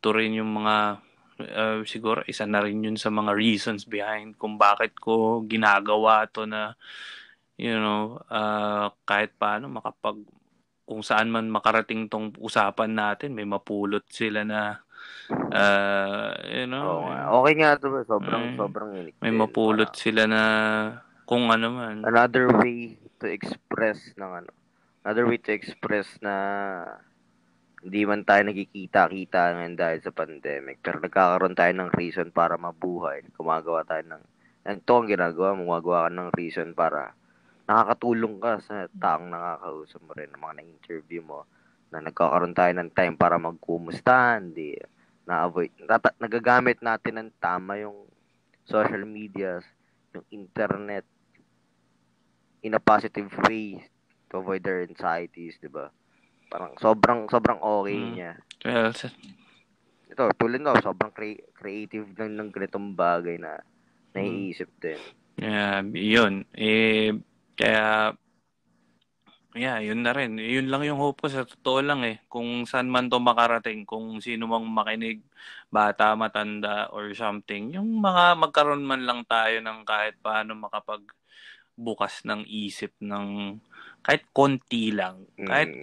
[SPEAKER 1] to rin yung mga siguro isa na rin yun sa mga reasons behind kung bakit ko ginagawa to na kahit paano kung saan man makarating tong usapan natin may mapulot sila na
[SPEAKER 2] Oo nga. Okay nga ito, sobrang,
[SPEAKER 1] ay,
[SPEAKER 2] sobrang unique
[SPEAKER 1] may
[SPEAKER 2] din.
[SPEAKER 1] mapulot
[SPEAKER 2] Parang,
[SPEAKER 1] sila na kung ano man.
[SPEAKER 2] another way to express ng ano, another way to express na hindi man tayo nagkikita-kita ngayon dahil sa pandemic, pero nagkakaroon tayo ng reason para mabuhay. Gumagawa tayo ng, ito ang ginagawa mo, gumagawa ka ng reason para nakakatulong ka sa taong nakakausap mo rin, ng mga na-interview mo, na nagkakaroon tayo ng time para magkumustahan, di na-avoid, nagagamit natin ng tama yung social media, yung internet, in a positive way to avoid their anxieties, di ba? Parang sobrang sobrang okay
[SPEAKER 1] Mm.
[SPEAKER 2] niya.
[SPEAKER 1] Well,
[SPEAKER 2] Ito, tulad no, sobrang creative lang ng ganitong bagay na
[SPEAKER 1] mm,
[SPEAKER 2] naiisip din.
[SPEAKER 1] yun. Kaya yeah, yun na rin. Yun lang yung hope ko sa totoo lang eh. Kung saan man to makarating, kung sino mang makinig, bata, matanda, or something, yung magkaroon man lang tayo ng kahit paano makapagbukas ng isip ng
[SPEAKER 2] Mm.
[SPEAKER 1] kahit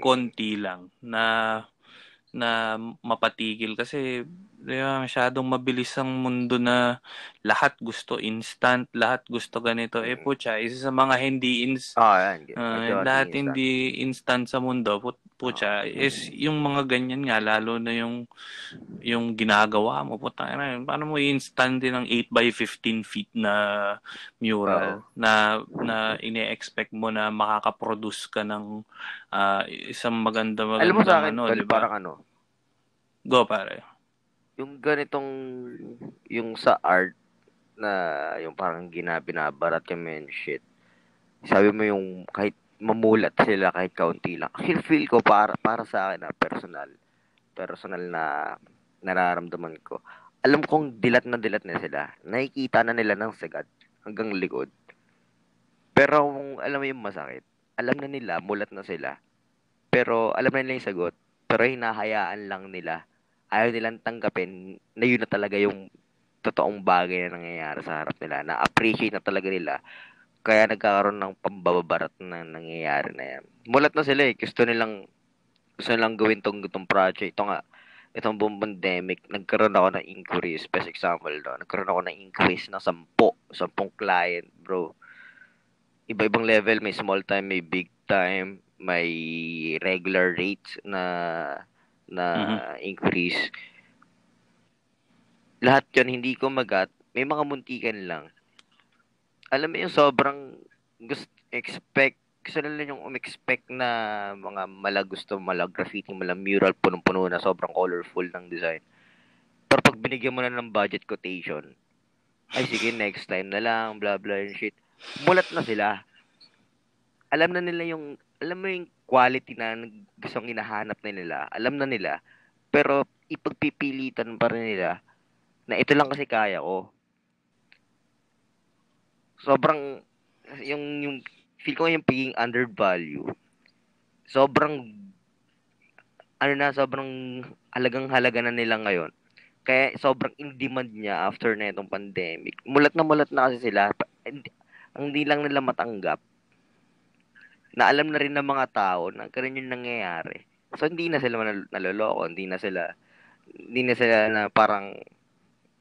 [SPEAKER 1] konti lang na mapatigil kasi masyadong mabilis ang mundo na lahat gusto instant, lahat gusto ganito.
[SPEAKER 2] Mm.
[SPEAKER 1] Putya, isa sa mga
[SPEAKER 2] Yan. Medyo
[SPEAKER 1] lahat
[SPEAKER 2] anti-instant.
[SPEAKER 1] hindi instant sa mundo,
[SPEAKER 2] Oo.
[SPEAKER 1] putya, is yung mga ganyan nga, lalo na yung ginagawa mo, puta na, paano mo i-instant din ng 8 by 15 feet na
[SPEAKER 2] Oo.
[SPEAKER 1] mural na ine-expect mo na makaka-produce ka ng isang
[SPEAKER 2] Alam mo sa
[SPEAKER 1] magandang
[SPEAKER 2] akin,
[SPEAKER 1] ano,
[SPEAKER 2] tol,
[SPEAKER 1] 'di ba?
[SPEAKER 2] parang ano,
[SPEAKER 1] Go pare.
[SPEAKER 2] yung ganitong, yung sa art na, yung parang binabarat kami and shit. Sabi mo yung kahit mamulat sila kahit kaunti lang. Feel ko para sa akin na personal na nararamdaman ko. Alam kong dilat na sila. Nakikita na nila ng sagad hanggang likod. Pero kung alam mo yung masakit, alam na nila, mulat na sila. Pero alam na nila yung sagot. Pero hinahayaan lang nila. Ayaw nilang tanggapin na yun na talaga yung totoong bagay na nangyayari sa harap nila. Na-appreciate na talaga nila. Kaya nagkakaroon ng pambababarat na nangyayari na yan. Mulat na sila eh. Gusto nilang gawin tong project. Ito nga, itong buong pandemic, nagkaroon ako ng inquiries. Best example do. Nagkaroon ako ng inquiries ng 10 client, bro. Iba-ibang level. May small time, may big time, may regular rates na
[SPEAKER 1] Mhm.
[SPEAKER 2] inquiries. Lahat yun, hindi ko magat. May mga muntikan lang. Alam mo yung sobrang expect gusto nila yung um-expect na mga mala graffiti, mala mural, punong-puno na sobrang colorful ng design. Pero pag binigyan mo na ng budget quotation, ay sige, next time na lang, blah blah and shit. Mulat na sila. Alam na nila yung, alam mo yung quality na gustong hinahanap na nila. Alam na nila. Pero ipagpipilitan pa rin nila na ito lang kasi kaya ko. Sobrang, yung feel ko yung pagiging undervalue. Sobrang, sobrang halagang-halaga na nila ngayon. Kaya sobrang in demand niya after na itong pandemic. Mulat na kasi sila. Ang hindi lang nila matanggap na alam na rin ng mga tao na ganun yung nangyayari. So, hindi na sila naloloko. Hindi na sila na parang,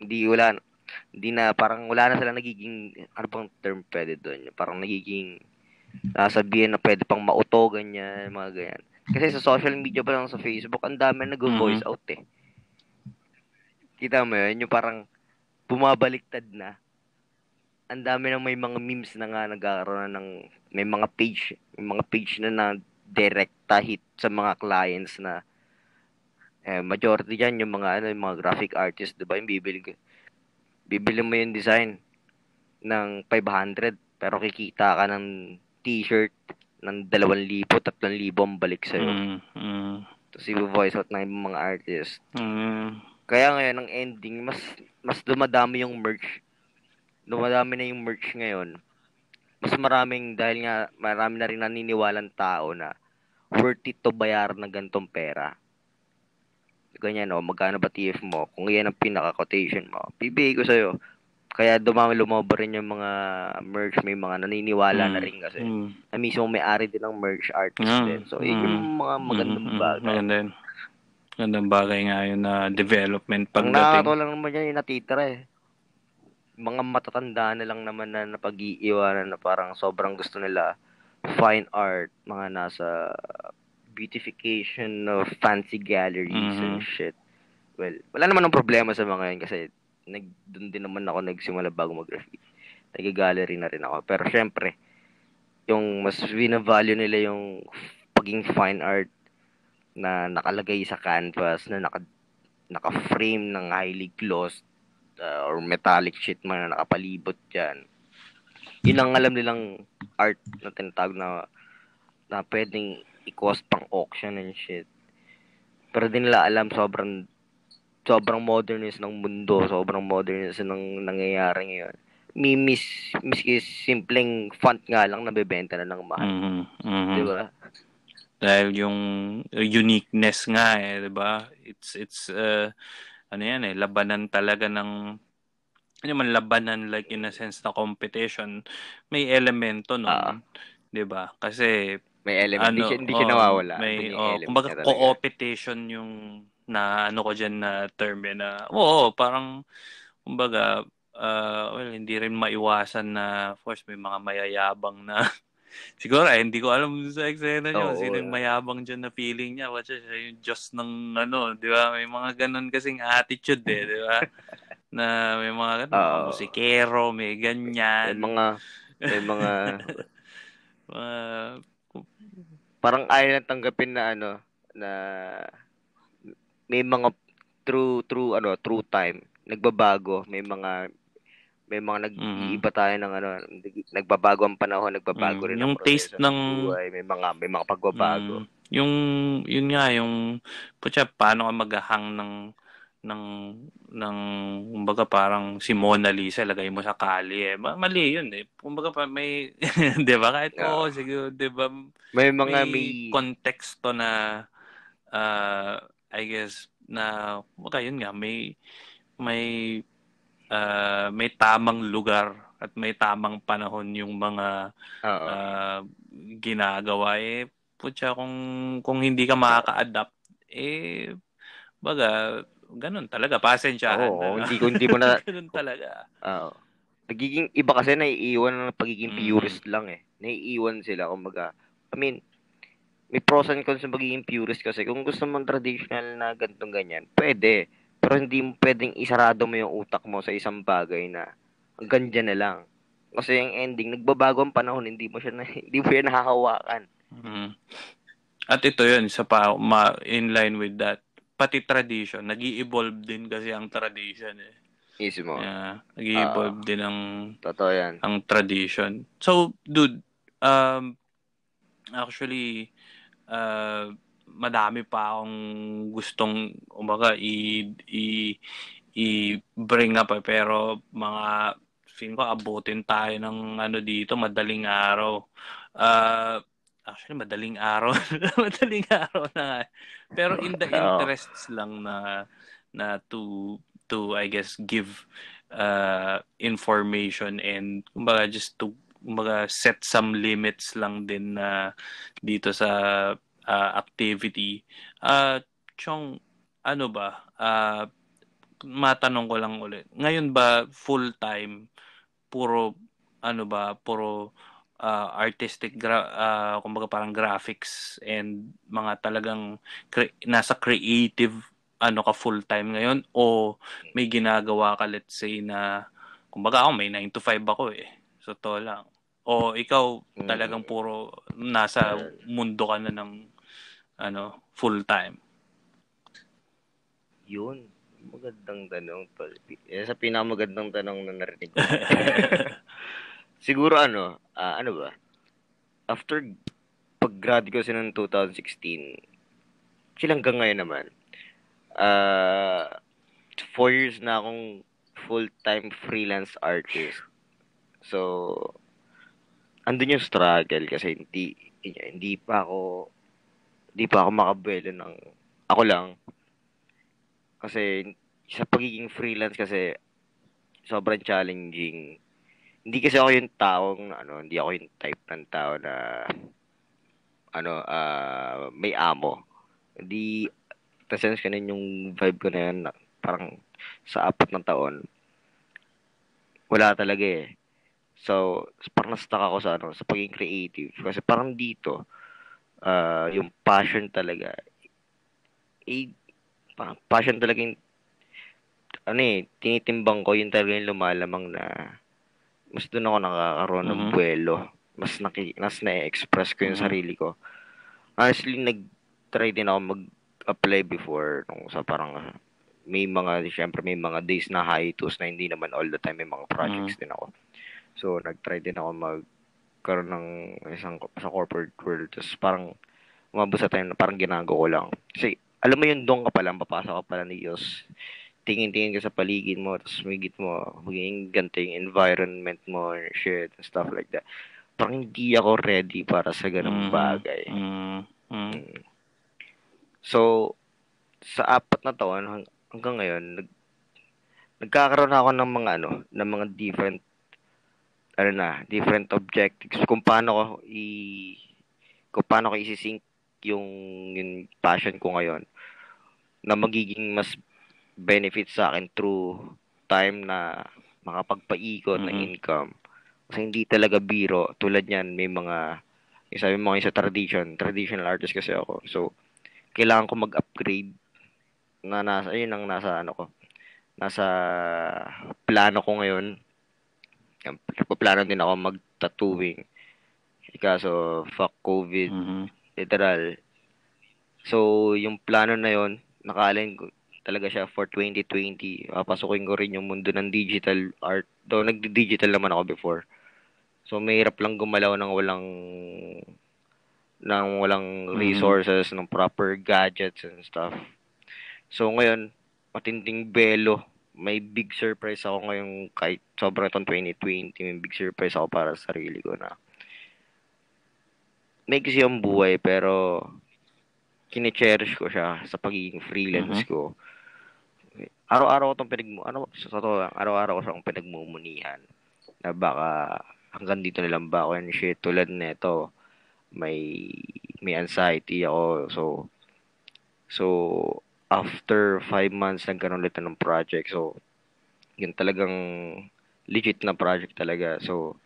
[SPEAKER 2] hindi na, parang wala na sila nagiging, ano bang term pwede doon? Parang nagiging, sabihin na pwede pang mauto, ganyan, mga ganyan. Kasi sa social media pa lang sa Facebook, ang dami nag-voice out eh. Kita mo yun? Yung parang bumabaliktad na. Ang dami nang may mga memes na nga nagkakaroon na ng may mga page na na direkta hit sa mga clients na majority diyan yung mga graphic artist, 'di ba? Yung bibili mo yung design ng 500 pero kikita ka ng t-shirt ng 2,000, 3,000 ang balik sa'yo. Tapos i-voice out ng mga artist. Kaya ngayon, ang ending, mas dumadami yung merch. Dumadami na yung merch ngayon. Mas dahil nga marami na rin naniniwalang tao na worth it to bayaran ng gantong pera. Ganyan, magkano ba TF mo? Kung yan ang pinaka-quotation mo, bibigay ko sa'yo. Kaya lumobo rin yung mga merch, may mga naniniwala na rin kasi. Na mismo may-ari din ng merch artist din. So, yun yung mga magandang bagay.
[SPEAKER 1] Magandang bagay nga yun na development pagdating.
[SPEAKER 2] Ang nakakatawa lang naman yan yung natitira eh. Mga matatanda na lang naman na napag-iiwanan na parang sobrang gusto nila fine art, mga nasa beautification of fancy galleries and shit. Well, wala naman ng problema sa mga yun kasi doon din naman ako nagsimula bago mag-graffiti. Nag-gallery na rin ako. Pero syempre, yung mas bina-value nila yung pagiging fine art na nakalagay sa canvas, na naka-frame ng highly glossed or metallic sheet man na nakapalibot dyan. Yun ang alam nilang art na tinatawag na pwedeng i-cost pang auction and shit. Pero di nila alam sobrang modernist ng mundo, sobrang modernist ng nangyayari ngayon. Miski simpleng font nga lang nabebenta na ng mahal. Di ba?
[SPEAKER 1] Dahil yung uniqueness nga di ba? It's ano yan labanan talaga ng ano man labanan like in a sense na competition. May elemento nun, 'di ba? Kasi
[SPEAKER 2] may element, hindi siya nawawala.
[SPEAKER 1] May kumbaga co-opetition yung na ano ko diyan na term na parang kumbaga well, hindi rin maiwasan na of course may mga mayayabang na siguro hindi ko alam sa eksena niyo sino yung mayabang diyan na feeling niya siya yung Diyos ng di ba? May mga ganun kasing attitude di ba? Na may mga mga musikero, may ganyan.
[SPEAKER 2] May mga parang ayaw lang tanggapin na na may mga true time nagbabago, may mga nag-iiba tayo ng nagbabago ang panahon, nagbabago rin
[SPEAKER 1] yung
[SPEAKER 2] ang proseso
[SPEAKER 1] taste ng
[SPEAKER 2] buhay, may mga pagbabago.
[SPEAKER 1] Yun nga yung paano ka maghahang ng kumbaga parang si Mona Lisa lagay mo sa kali mali yun kumbaga may 'di ba kahit siguro 'di ba
[SPEAKER 2] may
[SPEAKER 1] konteksto na I guess na yun nga may tamang lugar at may tamang panahon yung mga ginagawa putya kung hindi ka makaka-adapt baga ganun talaga pasensyahan
[SPEAKER 2] hindi mo na
[SPEAKER 1] ganun talaga
[SPEAKER 2] nagiging iba kasi naiiwan ng pagiging purist lang naiiwan sila kumbaga I mean may pros and cons ng pagiging purist kasi kung gusto mong traditional na gantong ganyan pwede pero hindi mo pwedeng isarado mo yung utak mo sa isang bagay na hanggang dyan na lang Kasi yung ending, nagbabago ang panahon, hindi mo yan nahahawakan.
[SPEAKER 1] Mm. At ito yun, isa pa, in line with that, pati tradition, nag evolve din kasi ang tradition eh.
[SPEAKER 2] Mismo.
[SPEAKER 1] nag evolve din
[SPEAKER 2] Totoo yan.
[SPEAKER 1] ang tradition. So, dude, um, actually, madami pa akong gustong umaga i-bring up pero mga feeling ko abutin tayo ng ano dito madaling araw. Actually madaling araw madaling araw na nga. Pero in the
[SPEAKER 2] Oo.
[SPEAKER 1] interests lang na to I guess give information and kumbaga just to kumbaga set some limits lang din na dito sa activity. Chong, ano ba? Matanong ko lang ulit. Ngayon ba full-time puro ano ba, puro artistic kumbaga parang graphics and mga talagang nasa creative ano ka full-time ngayon o may ginagawa ka let's say na kumbaga ako may 9 to 5 ako eh. So to lang. O ikaw talagang puro nasa mundo ka na ng ano full-time.
[SPEAKER 2] Yun. Magandang tanong, tol. Sa pinakamagandang tanong na narinig ko. Siguro ano ba? After pag-grad ko ng 2016, sila hanggang ngayon naman, 4 years na akong full-time freelance artist. So, andun yung struggle kasi hindi pa ako makabuelo ng ako lang. Kasi sa pagiging freelance kasi sobrang challenging. Hindi kasi ako yung hindi ako yung type ng tao na may amo. Hindi, sense ganun yung vibe ko na yan, parang sa 4 na taon, wala talaga eh. So, parang na-stuck ako sa pagiging creative. Kasi parang dito, yung passion talaga, parang passion talaga yung, tinitimbang ko, yung talaga yung lumalamang na, mas doon ako nakakaroon ng buwelo. Mas na-express ko yung sarili ko. Honestly, nag-try din ako mag-apply before sa parang syempre may mga days na hiatus na hindi naman all the time may mga projects din ako. So, nag-try din ako magkaroon ng sa corporate world. Tapos parang umabot sa time na parang ginagawa ko lang. Kasi, alam mo yun, doon ka pa lang, papasok ka pala ni Diyos. Tingin-tingin ka sa paligid mo, tapos magiging ganito yung environment mo, shit, and stuff like that. Parang hindi ako ready para sa ganung bagay. So, sa 4 na taon hanggang ngayon, nagkakaroon ako ng mga different objectives kung paano ko isi-sync yung passion ko ngayon na magiging mas benefit sa akin through time na makapagpaikot ng income. Kasi hindi talaga biro. Tulad niyan, may yung sabi mo sa traditional artist kasi ako. So, kailangan ko mag-upgrade ayun ang nasa plano ko ngayon. Nagpaplano din ako mag-tattooing. Kaso, fuck COVID. Literal. So, yung plano na yon nakaalin ko talaga siya for 2020. Papasukin ko rin yung mundo ng digital art. Though, nagdi-digital naman ako before. So, mahirap lang gumalaw ng walang resources, ng proper gadgets and stuff. So, ngayon, matinding belo. May big surprise ako ngayong kahit sobrang itong 2020, may big surprise ako para sa sarili ko na may kasi yung buhay pero kine-cherish ko siya sa pagiging freelance ko. Araw-araw ko araw-araw ko siyang pinagmumunihan na baka hanggang dito na lang ba ako and shit tulad nito may anxiety ako so after 5 months nagkaroon ulit ng project so yun talagang legit na project talaga so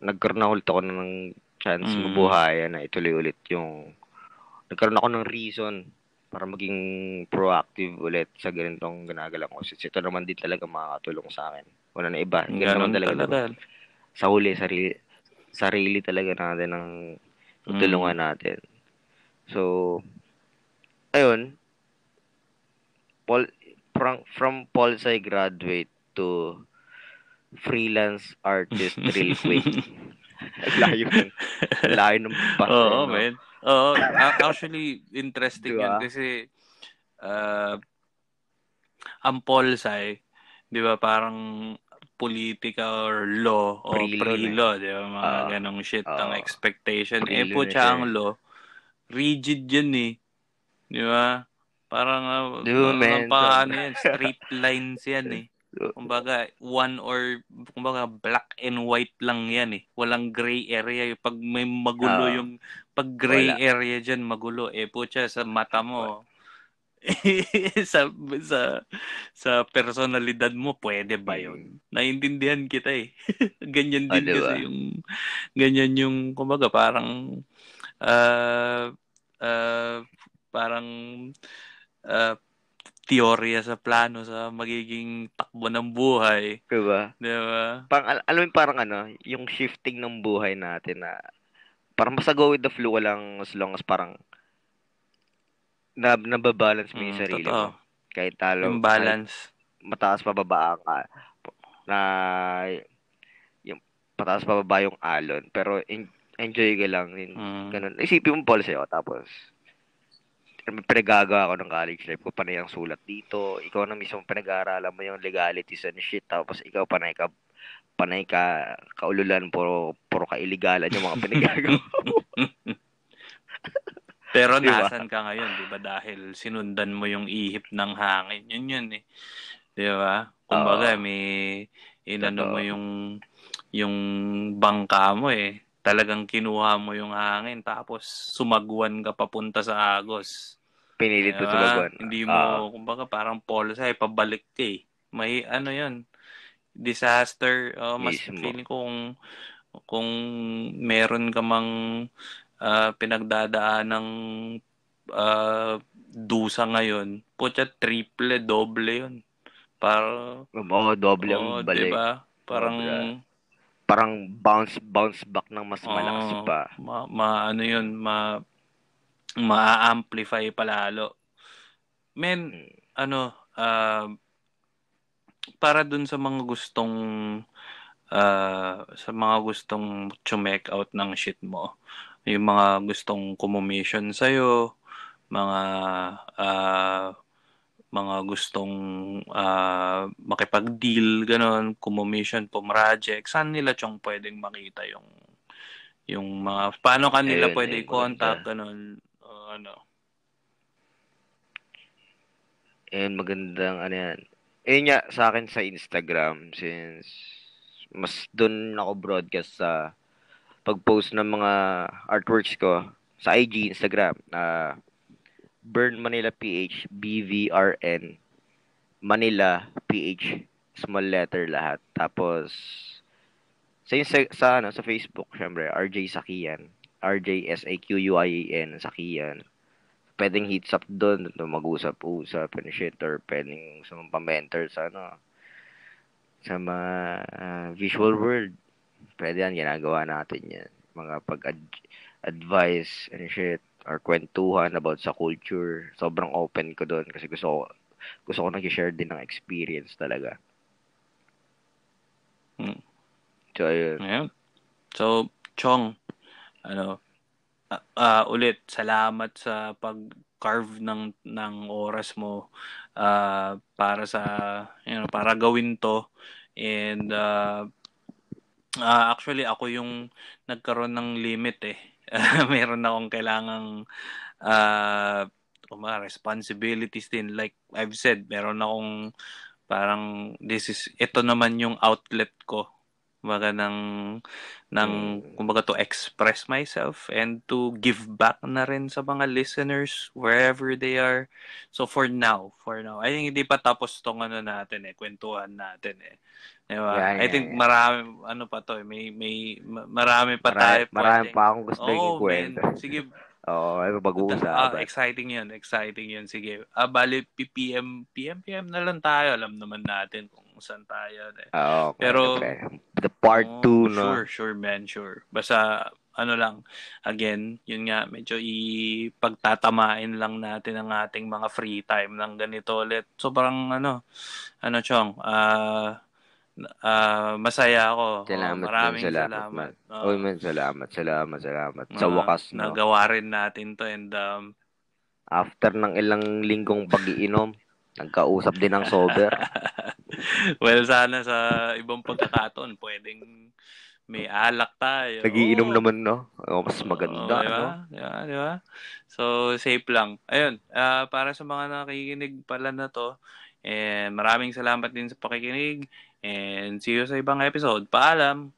[SPEAKER 2] nagkaroon ulit ako ng chance mabuhayan na ituloy ulit nagkaroon ako ng reason para maging proactive ulit sa ganitong ginagawa ko. Ito naman din talaga makakatulong sa akin. Wala na iba. Ganun naman talaga. sa huli, sarili talaga natin ang tutulungan natin. So, ayun, from Polsai graduate to freelance artist real quick. Layo ng path
[SPEAKER 1] Oo,
[SPEAKER 2] no?
[SPEAKER 1] man. Oo, actually, interesting yan
[SPEAKER 2] Diba?
[SPEAKER 1] kasi ang Polsai, di ba, parang politika or law o
[SPEAKER 2] Prilo na eh.
[SPEAKER 1] pre-law, di ba, mga ganong shit ang
[SPEAKER 2] Uh,
[SPEAKER 1] expectation.
[SPEAKER 2] Prilo
[SPEAKER 1] Po,
[SPEAKER 2] na siya
[SPEAKER 1] ang
[SPEAKER 2] eh.
[SPEAKER 1] law, rigid yun eh. Di ba? Parang,
[SPEAKER 2] Diba, man?
[SPEAKER 1] paano yan, straight lines yan eh. Kumbaga, kumbaga, black and white lang yan eh. Walang gray area. Pag may magulo pag gray
[SPEAKER 2] Wala.
[SPEAKER 1] area dyan, magulo. Putya, sa mata mo, sa sa personalidad mo, pwede ba yun? Naiintindihan kita eh. Ganyan din
[SPEAKER 2] Diba?
[SPEAKER 1] kasi ganyan yung, kumbaga, parang, uh, uh, parang, uh, teorya sa plano sa magiging takbo ng buhay.
[SPEAKER 2] Diba?
[SPEAKER 1] Di ba?
[SPEAKER 2] Alam mo parang yung shifting ng buhay natin na parang basta go with the flow lang as long as parang nababalance mo yung sarili
[SPEAKER 1] Totoo.
[SPEAKER 2] mo. Kahit
[SPEAKER 1] Yung
[SPEAKER 2] kahit
[SPEAKER 1] balance.
[SPEAKER 2] mataas pababa ka, na yung pataas pababa yung alon, pero enjoy ka lang. Ganun. Isipin mo pala sa'yo, tapos pinagagawa ko ng college life ko, panay ang sulat dito, ikaw na mismo pinag-aaralan mo yung legalities and shit, tapos ikaw panay ka kaululan, puro ka-illegalan yung mga pinagagawa.
[SPEAKER 1] Pero
[SPEAKER 2] Diba?
[SPEAKER 1] nasan ka ngayon, 'di ba? Dahil sinundan mo yung ihip ng hangin. Yun eh. 'Di ba? Kumbaga
[SPEAKER 2] Oo.
[SPEAKER 1] may inano mo
[SPEAKER 2] Totoo.
[SPEAKER 1] yung bangka mo eh. Talagang kinuha mo yung hangin tapos sumagwan ka papunta sa agos.
[SPEAKER 2] Pinilit mo
[SPEAKER 1] Diba?
[SPEAKER 2] sumagon.
[SPEAKER 1] Hindi
[SPEAKER 2] Oo.
[SPEAKER 1] mo, kumbaga parang Polsai, pabalik ka eh. May ano yun, disaster. Mas
[SPEAKER 2] Mismo.
[SPEAKER 1] feeling ko kung meron ka mang pinagdadaan ng dusa ngayon, putya triple, doble yun. Para,
[SPEAKER 2] Oo, doble ang balik.
[SPEAKER 1] diba? Parang,
[SPEAKER 2] Sobra. Parang bounce back ng mas malakas pa.
[SPEAKER 1] ano yun, ma-amplify palalo. Men, ano, para dun sa mga gustong chumek out ng shit mo, yung mga gustong kumommission sa'yo, mga mga gustong makipag-deal, ganon, kumommission, pumroject, saan nila chong pwedeng makita yung mga, paano kanila
[SPEAKER 2] Ayun,
[SPEAKER 1] pwede
[SPEAKER 2] ayun, maganda.
[SPEAKER 1] i-contact, ganon, ano.
[SPEAKER 2] Ayun, magandang ano yan. Ayun nga, sa akin sa Instagram, since mas doon ako broadcast sa pag-post ng mga artworks ko sa IG, Instagram, Burn Manila PH, BVRN, Manila PH, small letter lahat. Tapos, sa Facebook, syempre, RJ Sakian, RJSAQUIAN, Sakian. Pwedeng hits up doon, mag-usap-usap and shit, or pwedeng sumpa-mentor sa mga visual world. Pwede yan, ginagawa natin yan. Mga pag-advise and shit, or kwentuhan about sa culture. Sobrang open ko doon kasi gusto ko nag-share din ng experience talaga. So, ayun.
[SPEAKER 1] Ayun. So, Chong, ano, ulit, salamat sa pag-carve ng oras mo para para gawin to. And actually ako yung nagkaroon ng limit eh. Meron akong kailangang responsibilities din. Like I've said, meron akong parang ito naman yung outlet ko. Kumbaga kumbaga to express myself and to give back na rin sa mga listeners wherever they are. So for now, I think hindi pa tapos tong natin kwentuhan natin eh. Diba? I think
[SPEAKER 2] Yan.
[SPEAKER 1] marami, pa to marami pa tayo
[SPEAKER 2] Marami
[SPEAKER 1] pwedeng.
[SPEAKER 2] pa akong gusto
[SPEAKER 1] Oh,
[SPEAKER 2] ikwento.
[SPEAKER 1] man. Sige,
[SPEAKER 2] Oo, ay pag-uusapan.
[SPEAKER 1] exciting yun. Sige. Bali, PM na lang tayo. Alam naman natin kung saan tayo.
[SPEAKER 2] Oo,
[SPEAKER 1] Pero,
[SPEAKER 2] pwede. The part 2
[SPEAKER 1] Sure,
[SPEAKER 2] na.
[SPEAKER 1] sure, man, sure. Basta, ano lang, again, yun nga, medyo ipagtatamain lang natin ang ating mga free time ng ganito ulit. Sobrang, Chong, masaya ako.
[SPEAKER 2] Salamat man,
[SPEAKER 1] Maraming
[SPEAKER 2] salamat man.
[SPEAKER 1] salamat.
[SPEAKER 2] Oy man, salamat. Sa wakas, no?
[SPEAKER 1] Nagawa rin natin to and
[SPEAKER 2] After ng ilang linggong pag-iinom, nagkausap din ng sober.
[SPEAKER 1] well, sana sa ibang pagkakataon, pwedeng may alak tayo.
[SPEAKER 2] Nagiinom naman, no? Mas maganda,
[SPEAKER 1] Di ba?
[SPEAKER 2] no?
[SPEAKER 1] Di ba? So, safe lang. Ayun, para sa mga nakikinig pala na to, maraming salamat din sa pakikinig and see you sa ibang episode. Paalam!